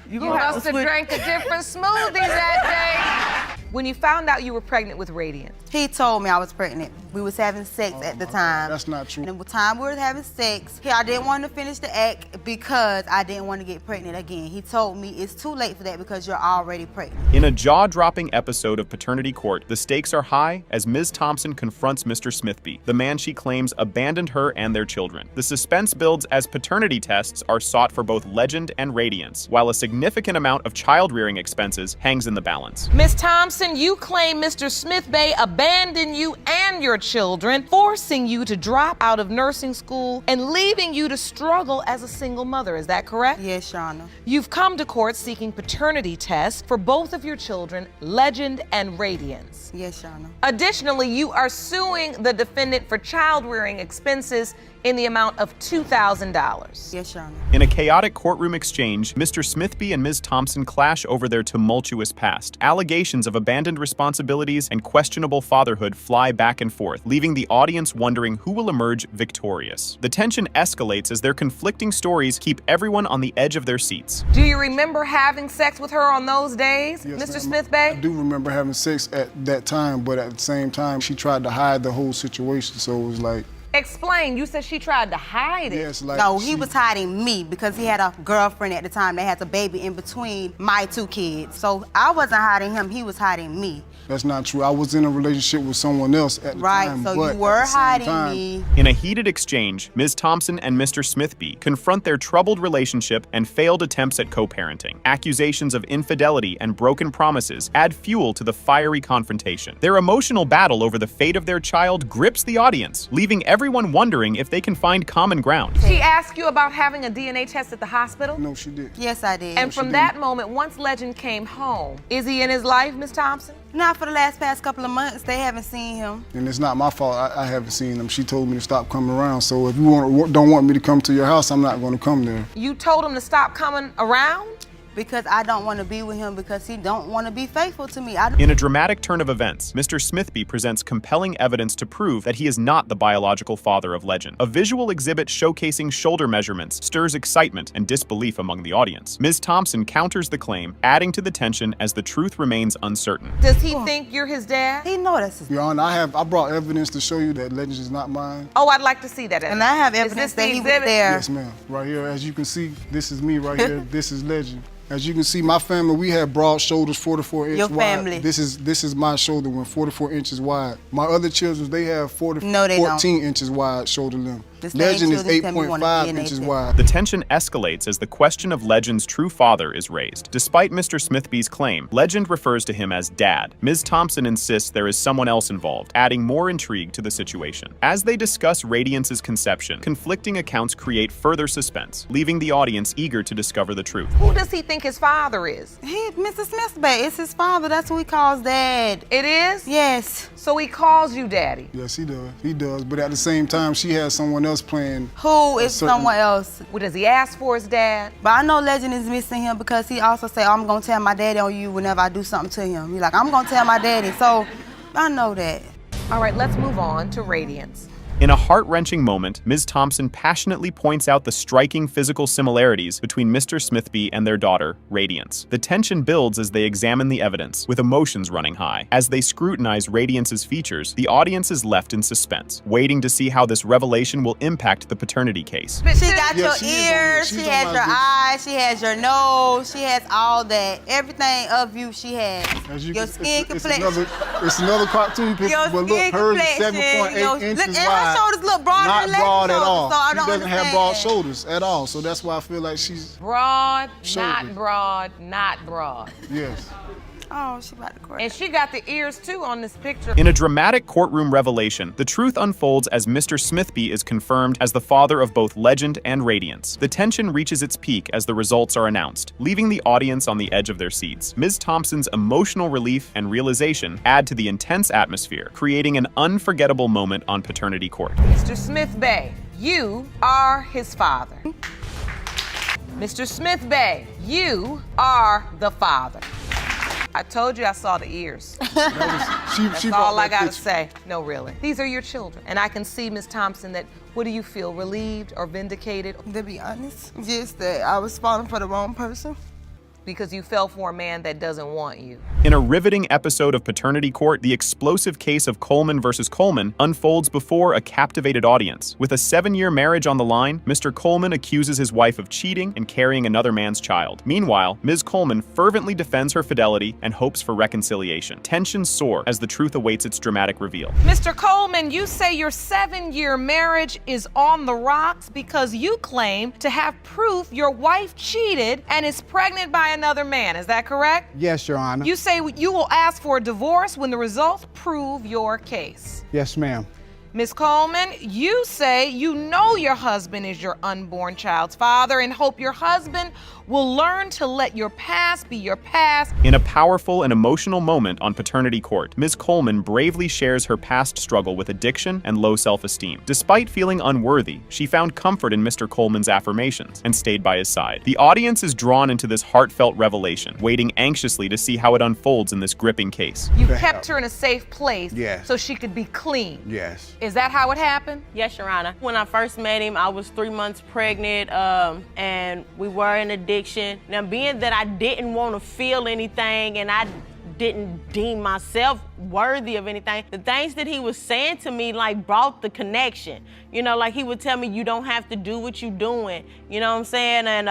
You must have drank a different smoothie that day. When you found out you were pregnant with Radiant. He told me I was pregnant. We was having sex at the time. That's not true. And the time we were having sex, I didn't want to finish the act because I didn't want to get pregnant again. He told me it's too late for that because you're already pregnant. In a jaw-dropping episode of Paternity Court, the stakes are high as Ms. Thompson confronts Mr. Smithby, the man she claims abandoned her and their children. The suspense builds as paternity tests are sought for both Legend and Radiance, while a significant amount of child-rearing expenses hangs in the balance. Ms. Thompson, you claim Mr. Smithby abandoned you and your children, forcing you to drop out of nursing school and leaving you to struggle as a single mother. Is that correct? Yes, Your Honor. You've come to court seeking paternity tests for both of your children, Legend and Radiance. Yes, Your Honor. Additionally, you are suing the defendant for child rearing expenses in the amount of $2,000. Yes, Your Honor. In a chaotic courtroom exchange, Mr. Smithby and Ms. Thompson clash over their tumultuous past. Allegations of abandoned responsibilities and questionable fatherhood fly back and forth, leaving the audience wondering who will emerge victorious. The tension escalates as their conflicting stories keep everyone on the edge of their seats. Do you remember having sex with her on those days, Yes, Mr. ma'am. Smithby? I do remember having sex at that time, but at the same time, she tried to hide the whole situation, so it was like... Explain. You said she tried to hide it. Yes, like No, he was hiding me because he had a girlfriend at the time that had a baby in between my two kids. So I wasn't hiding him, he was hiding me. That's not true. I was in a relationship with someone else at the Right, time. so but you were at the same hiding time, me. In a heated exchange, Ms. Thompson and Mr. Smithby confront their troubled relationship and failed attempts at co-parenting. Accusations of infidelity and broken promises add fuel to the fiery confrontation. Their emotional battle over the fate of their child grips the audience, leaving everyone wondering if they can find common ground. She asked you about having a DNA test at the hospital? No, she did. Yes, I did. And from that moment, once Legend came home, is he in his life, Ms. Thompson? Not for the past couple of months. They haven't seen him. And it's not my fault. I haven't seen him. She told me to stop coming around. So if you don't want me to come to your house, I'm not going to come there. You told him to stop coming around? Because I don't want to be with him because he don't want to be faithful to me. In a dramatic turn of events, Mr. Smithby presents compelling evidence to prove that he is not the biological father of Legend. A visual exhibit showcasing shoulder measurements stirs excitement and disbelief among the audience. Ms. Thompson counters the claim, adding to the tension as the truth remains uncertain. Does he think you're his dad? He knows that's his Your Honor, I brought evidence to show you that Legend is not mine. Oh, I'd like to see that evidence. And I have Is evidence this that the he was exhibit? there. Yes, ma'am. Right here, as you can see, this is me right here. This is Legend. As you can see, my family, we have broad shoulders, 44 inches wide. Your family. This is my shoulder one, 44 inches wide. My other children, they have 14 inches wide shoulder length. Legend is 8.5 inches wide. The tension escalates as the question of Legend's true father is raised. Despite Mr. Smithby's claim, Legend refers to him as Dad. Ms. Thompson insists there is someone else involved, adding more intrigue to the situation. As they discuss Radiance's conception, conflicting accounts create further suspense, leaving the audience eager to discover the truth. Who does he think his father is? Mr. Smithby. It's his father. That's who he calls Dad. It is? Yes. So he calls you Daddy? Yes, he does. He does. But at the same time, she has someone else playing. Who is someone else? What does he ask for his dad? But I know Legend is missing him because he also say, I'm going to tell my daddy on you whenever I do something to him. He's like, I'm going to tell my daddy. So I know that. All right, let's move on to Radiance. In a heart-wrenching moment, Ms. Thompson passionately points out the striking physical similarities between Mr. Smithby and their daughter, Radiance. The tension builds as they examine the evidence, with emotions running high. As they scrutinize Radiance's features, the audience is left in suspense, waiting to see how this revelation will impact the paternity case. But she got your ears, she has your eyes, she has your nose, she has all that. Everything of you she has. Your skin complexion. It's another cartoon picture, but look, hers is 7.8 inches wide. Her shoulders look broader Not than broad Legend's at all. shoulders, so I She don't doesn't have understand. broad shoulders at all. So that's why I feel like she's Broad, Shoulders. not broad, not broad. yes. Oh, she about to cry. And she got the ears too on this picture. In a dramatic courtroom revelation, the truth unfolds as Mr. Smithby is confirmed as the father of both Legend and Radiance. The tension reaches its peak as the results are announced, leaving the audience on the edge of their seats. Ms. Thompson's emotional relief and realization add to the intense atmosphere, creating an unforgettable moment on paternity court. Mr. Smithby, you are his father. Mr. Smithby, you are the father. I told you I saw the ears. That's all I gotta say. No, really. These are your children. And I can see, Ms. Thompson, that what do you feel, relieved or vindicated? To be honest, just that I was falling for the wrong person. Because you fell for a man that doesn't want you. In a riveting episode of Paternity Court, the explosive case of Coleman versus Coleman unfolds before a captivated audience. With a 7-year marriage on the line, Mr. Coleman accuses his wife of cheating and carrying another man's child. Meanwhile, Ms. Coleman fervently defends her fidelity and hopes for reconciliation. Tensions soar as the truth awaits its dramatic reveal. Mr. Coleman, you say your 7-year marriage is on the rocks because you claim to have proof your wife cheated and is pregnant by another man. Is that correct? Yes, Your Honor. You say you will ask for a divorce when the results prove your case. Yes, ma'am. Ms. Coleman, you say you know your husband is your unborn child's father and hope your husband will learn to let your past be your past. In a powerful and emotional moment on paternity court, Ms. Coleman bravely shares her past struggle with addiction and low self-esteem. Despite feeling unworthy, she found comfort in Mr. Coleman's affirmations and stayed by his side. The audience is drawn into this heartfelt revelation, waiting anxiously to see how it unfolds in this gripping case. You kept her in a safe place Yes. so she could be clean. Yes. Is that how it happened? Yes, Your Honor. When I first met him, I was 3 months pregnant, and we were in addiction. Now, being that I didn't want to feel anything and I didn't deem myself worthy of anything, the things that he was saying to me like brought the connection. You know, like he would tell me, you don't have to do what you're doing. You know what I'm saying? And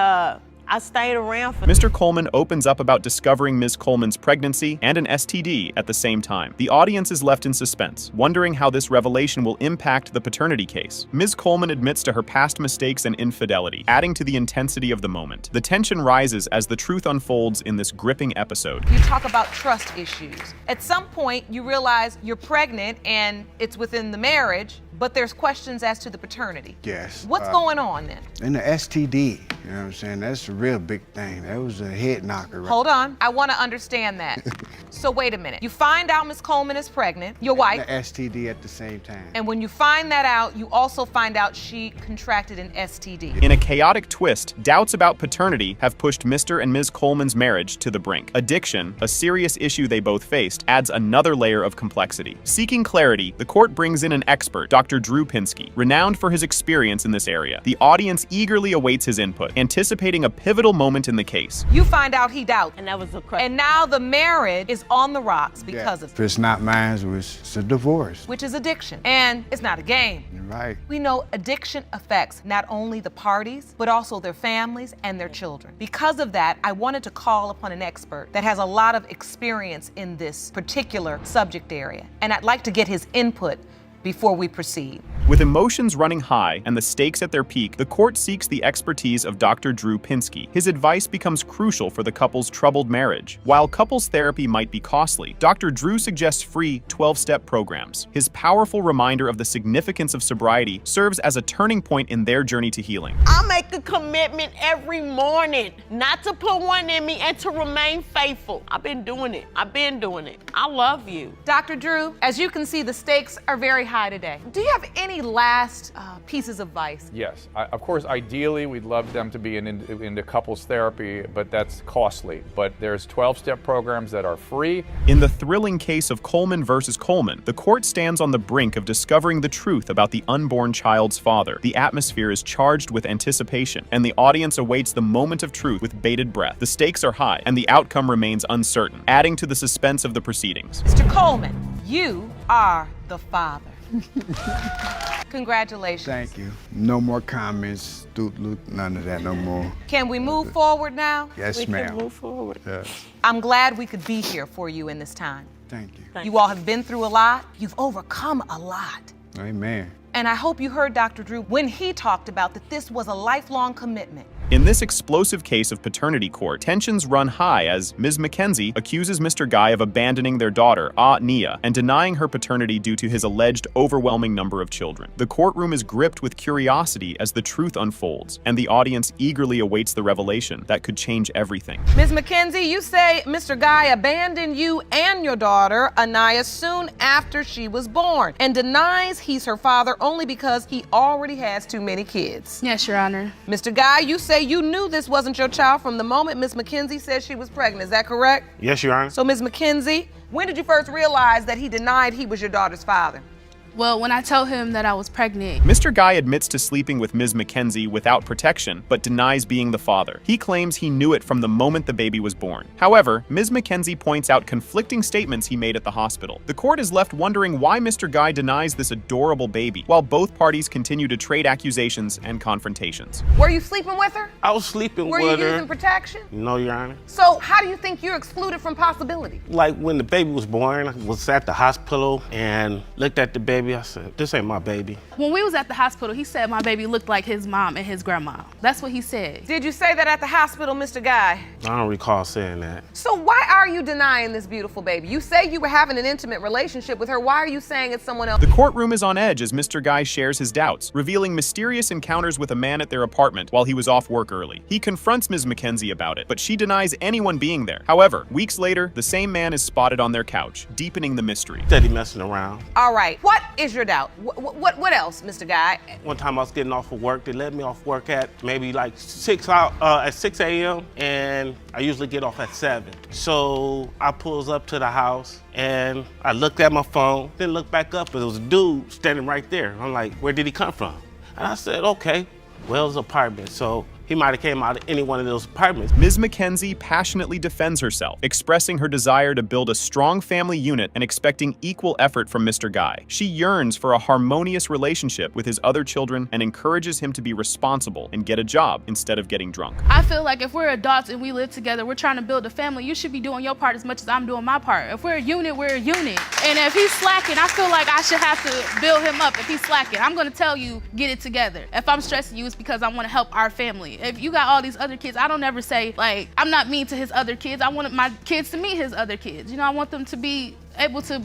I stayed around for Mr. Coleman opens up about discovering Ms. Coleman's pregnancy and an STD at the same time. The audience is left in suspense, wondering how this revelation will impact the paternity case. Ms. Coleman admits to her past mistakes and infidelity, adding to the intensity of the moment. The tension rises as the truth unfolds in this gripping episode. You talk about trust issues. At some point, you realize you're pregnant and it's within the marriage, but there's questions as to the paternity. Yes. What's going on then? And the STD, you know what I'm saying? That's a real big thing. That was a head knocker. Right? Hold on, I want to understand that. So wait a minute. You find out Ms. Coleman is pregnant, your wife, The STD at the same time. and when you find that out, you also find out she contracted an STD. In a chaotic twist, doubts about paternity have pushed Mr. and Ms. Coleman's marriage to the brink. Addiction, a serious issue they both faced, adds another layer of complexity. Seeking clarity, the court brings in an expert, Dr. Drew Pinsky, renowned for his experience in this area. The audience eagerly awaits his input, anticipating a pivotal moment in the case. You find out he doubts. And that was a And now the marriage is on the rocks because of If it's not mine, it's a divorce. which is addiction. And it's not a game. You're right. We know addiction affects not only the parties, but also their families and their children. Because of that, I wanted to call upon an expert that has a lot of experience in this particular subject area. And I'd like to get his input before we proceed. With emotions running high and the stakes at their peak, the court seeks the expertise of Dr. Drew Pinsky. His advice becomes crucial for the couple's troubled marriage. While couples therapy might be costly, Dr. Drew suggests free 12-step programs. His powerful reminder of the significance of sobriety serves as a turning point in their journey to healing. I make a commitment every morning not to put one in me and to remain faithful. I've been doing it. I love you. Dr. Drew, as you can see, the stakes are very high today. Do you have any last pieces of advice? Yes, of course, ideally, we'd love them to be into couples therapy, but that's costly. But there's 12-step programs that are free. In the thrilling case of Coleman versus Coleman, the court stands on the brink of discovering the truth about the unborn child's father. The atmosphere is charged with anticipation, and the audience awaits the moment of truth with bated breath. The stakes are high, and the outcome remains uncertain, adding to the suspense of the proceedings. Mr. Coleman, you are the father. Congratulations. Thank you. No more comments, none of that no more. Can we move forward now? Yes, ma'am. We can move forward. Yes. I'm glad we could be here for you in this time. Thank you. You all have been through a lot. You've overcome a lot. Amen. And I hope you heard Dr. Drew when he talked about that this was a lifelong commitment. In this explosive case of paternity court, tensions run high as Ms. McKenzie accuses Mr. Guy of abandoning their daughter, Nia, and denying her paternity due to his alleged overwhelming number of children. The courtroom is gripped with curiosity as the truth unfolds, and the audience eagerly awaits the revelation that could change everything. Ms. McKenzie, you say Mr. Guy abandoned you and your daughter, Nia, soon after she was born, and denies he's her father only because he already has too many kids. Yes, Your Honor. Mr. Guy, you say you knew this wasn't your child from the moment Ms. McKenzie said she was pregnant. Is that correct? Yes, Your Honor. So, Ms. McKenzie, when did you first realize that he denied he was your daughter's father? Well, when I told him that I was pregnant. Mr. Guy admits to sleeping with Ms. McKenzie without protection, but denies being the father. He claims he knew it from the moment the baby was born. However, Ms. McKenzie points out conflicting statements he made at the hospital. The court is left wondering why Mr. Guy denies this adorable baby, while both parties continue to trade accusations and confrontations. Were you sleeping with her? I was sleeping Were with you her. using protection? No, Your Honor. So how do you think you're excluded from possibility? Like when the baby was born, I was at the hospital and looked at the baby baby? I said, this ain't my baby. When we was at the hospital, he said my baby looked like his mom and his grandma. That's what he said. Did you say that at the hospital, Mr. Guy? I don't recall saying that. So why are you denying this beautiful baby? You say you were having an intimate relationship with her. Why are you saying it's someone else? The courtroom is on edge as Mr. Guy shares his doubts, revealing mysterious encounters with a man at their apartment while he was off work early. He confronts Ms. McKenzie about it, but she denies anyone being there. However, weeks later, the same man is spotted on their couch, deapening the mystery. Steady messing around. All right, what is your doubt? What else, Mr. Guy? One time I was getting off of work. They let me off work at maybe like 6 a.m. and I usually get off at 7. So I pulls up to the house and I looked at my phone, then looked back up and there was a dude standing right there. I'm like, where did he come from? And I said, okay, well, it's an apartment. So he might have came out of any one of those apartments. Ms. McKenzie passionately defends herself, expressing her desire to build a strong family unit and expecting equal effort from Mr. Guy. She yearns for a harmonious relationship with his other children and encourages him to be responsible and get a job instead of getting drunk. I feel like if we're adults and we live together, we're trying to build a family, you should be doing your part as much as I'm doing my part. If we're a unit, we're a unit. And if he's slacking, I feel like I should have to build him up if he's slacking. I'm gonna tell you, get it together. If I'm stressing you, it's because I wanna help our family. If you got all these other kids, I don't ever say, like, I'm not mean to his other kids. I want my kids to meet his other kids. You know, I want them to be able to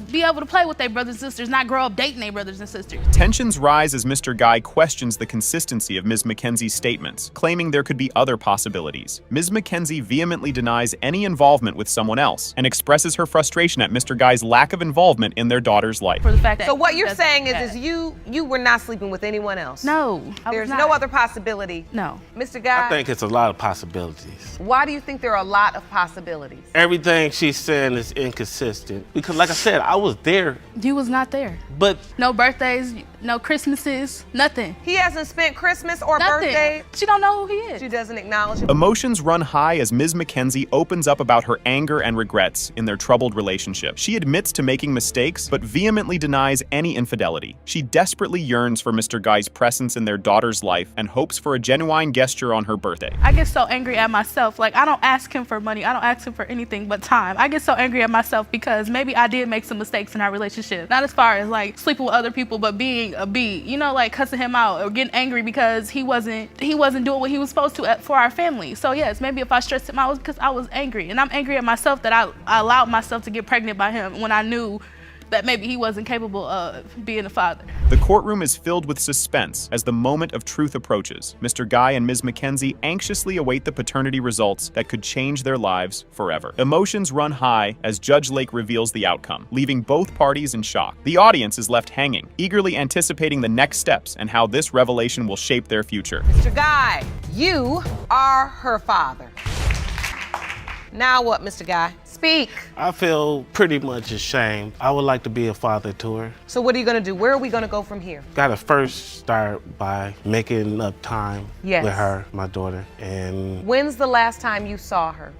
play with their brothers and sisters, not grow up dating their brothers and sisters. Tensions rise as Mr. Guy questions the consistency of Ms. McKenzie's statements, claiming there could be other possibilities. Ms. McKenzie vehemently denies any involvement with someone else and expresses her frustration at Mr. Guy's lack of involvement in their daughter's life. For the fact that so what you're saying is you were not sleeping with anyone else? No, There's no other possibility? No. Mr. Guy? I think it's a lot of possibilities. Why do you think there are a lot of possibilities? Everything she's saying is inconsistent. Because like I said, I was there. You was not there. But no birthdays, no Christmases, nothing. He hasn't spent Christmas or Nothing. birthday? She don't know who he is. She doesn't acknowledge him. Emotions run high as Ms. McKenzie opens up about her anger and regrets in their troubled relationship. She admits to making mistakes, but vehemently denies any infidelity. She desperately yearns for Mr. Guy's presence in their daughter's life and hopes for a genuine gesture on her birthday. I get so angry at myself. Like, I don't ask him for money. I don't ask him for anything but time. I get so angry at myself because maybe I did make some mistakes in our relationship. Not as far as like sleeping with other people, but being a B. You know, like cussing him out or getting angry because he wasn't doing what he was supposed to for our family. So yes, maybe if I stressed him out, it was because I was angry. And I'm angry at myself that I allowed myself to get pregnant by him when I knew that maybe he wasn't capable of being a father. The courtroom is filled with suspense as the moment of truth approaches. Mr. Guy and Ms. McKenzie anxiously await the paternity results that could change their lives forever. Emotions run high as Judge Lake reveals the outcome, leaving both parties in shock. The audience is left hanging, eagerly anticipating the next steps and how this revelation will shape their future. Mr. Guy, you are her father. Now what, Mr. Guy? Speak. I feel pretty much ashamed. I would like to be a father to her. So what are you gonna do? Where are we gonna go from here? Gotta first start by making up time Yes. with her, my daughter, and When's the last time you saw her?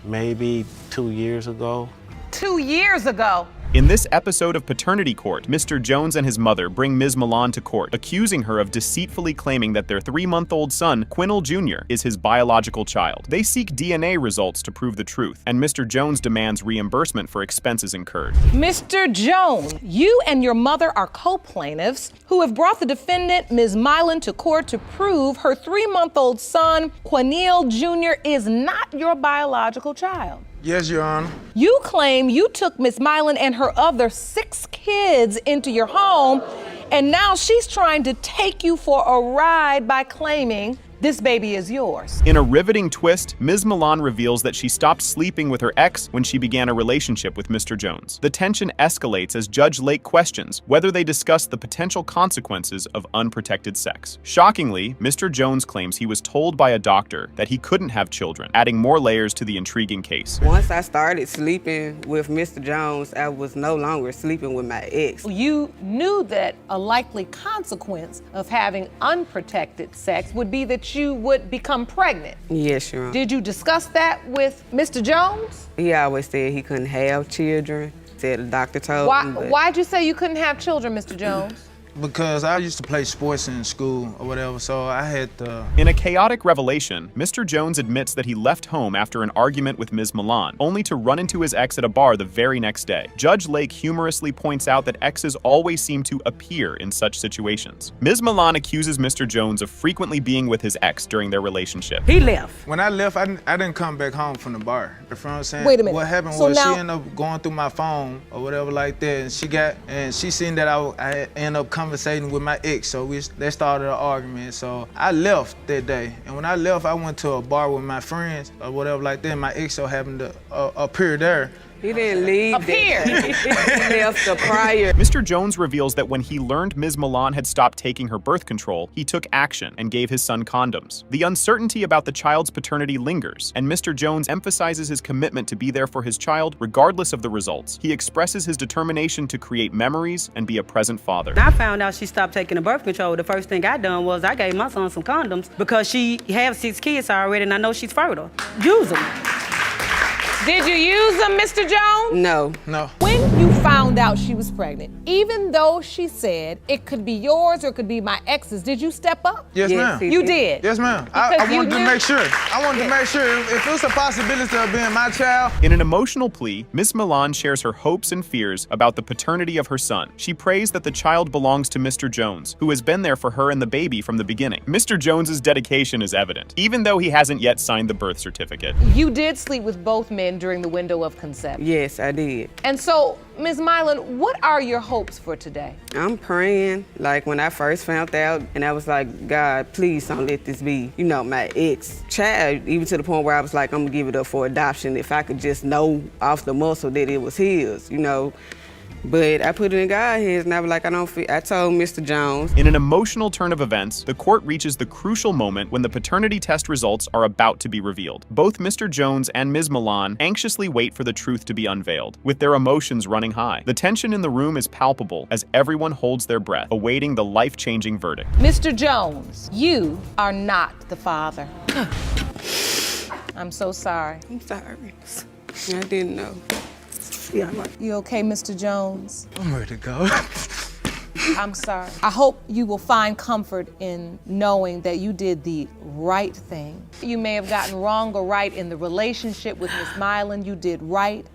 maybe 2 years ago. 2 years ago. In this episode of Paternity Court, Mr. Jones and his mother bring Ms. Milan to court, accusing her of deceitfully claiming that their 3-month-old son, Quinnell Jr., is his biological child. They seek DNA results to prove the truth, and Mr. Jones demands reimbursement for expenses incurred. Mr. Jones, you and your mother are co-plaintiffs who have brought the defendant, Ms. Milan, to court to prove her 3-month-old son, Quinnell Jr., is not your biological child. Yes, Your Honor. You claim you took Ms. Milan and her other 6 kids into your home, and now she's trying to take you for a ride by claiming this baby is yours. In a riveting twist, Ms. Milan reveals that she stopped sleeping with her ex when she began a relationship with Mr. Jones. The tension escalates as Judge Lake questions whether they discuss the potential consequences of unprotected sex. Shockingly, Mr. Jones claims he was told by a doctor that he couldn't have children, adding more layers to the intriguing case. Once I started sleeping with Mr. Jones, I was no longer sleeping with my ex. You knew that a likely consequence of having unprotected sex would be that you would become pregnant. Yes, Your Honor. Did you discuss that with Mr. Jones? He always said he couldn't have children. Said the doctor told him. Why'd you say you couldn't have children, Mr. Jones? because I used to play sports in school or whatever, so I had to... In a chaotic revelation, Mr. Jones admits that he left home after an argument with Ms. Milan, only to run into his ex at a bar the very next day. Judge Lake humorously points out that exes always seem to appear in such situations. Ms. Milan accuses Mr. Jones of frequently being with his ex during their relationship. He left. When I left, I didn't come back home from the bar. You know what I'm saying? Wait a minute. What happened So was now- she ended up going through my phone or whatever like that, and she seen that I ended up conversating with my ex, so they started an argument. So I left that day, and when I left, I went to a bar with my friends or whatever like that. My ex so happened to appear there. He didn't leave. Appear. He left the prior. Mr. Jones reveals that when he learned Ms. Milan had stopped taking her birth control, he took action and gave his son condoms. The uncertainty about the child's paternity lingers, and Mr. Jones emphasizes his commitment to be there for his child regardless of the results. He expresses his determination to create memories and be a present father. I found out she stopped taking the birth control. The first thing I done was I gave my son some condoms because she has 6 kids already and I know she's fertile. Use them. Did you use them, Mr. Jones? No. No. When you found out she was pregnant, even though she said it could be yours or it could be my ex's, did you step up? Yes, ma'am. You did? Yes, ma'am. Because I you wanted to knew- make sure. I wanted to make sure if it was a possibility of being my child. In an emotional plea, Ms. Milan shares her hopes and fears about the paternity of her son. She prays that the child belongs to Mr. Jones, who has been there for her and the baby from the beginning. Mr. Jones's dedication is evident, even though he hasn't yet signed the birth certificate. You did sleep with both men during the window of conception. Yes, I did. And so, Ms. Milan, what are your hopes for today? I'm praying, like when I first found out, and I was like, God, please don't let this be, my ex-child, even to the point where I was like, I'm gonna give it up for adoption if I could just know off the muscle that it was his, But I put it in God's hands, and I was like, I told Mr. Jones. In an emotional turn of events, the court reaches the crucial moment when the paternity test results are about to be revealed. Both Mr. Jones and Ms. Milan anxiously wait for the truth to be unveiled, with their emotions running high. The tension in the room is palpable as everyone holds their breath, awaiting the life-changing verdict. Mr. Jones, you are not the father. I'm so sorry. I'm sorry. I didn't know. Yeah. You okay, Mr. Jones? I'm ready to go. I'm sorry. I hope you will find comfort in knowing that you did the right thing. You may have gotten wrong or right in the relationship with Ms. Milan. You did right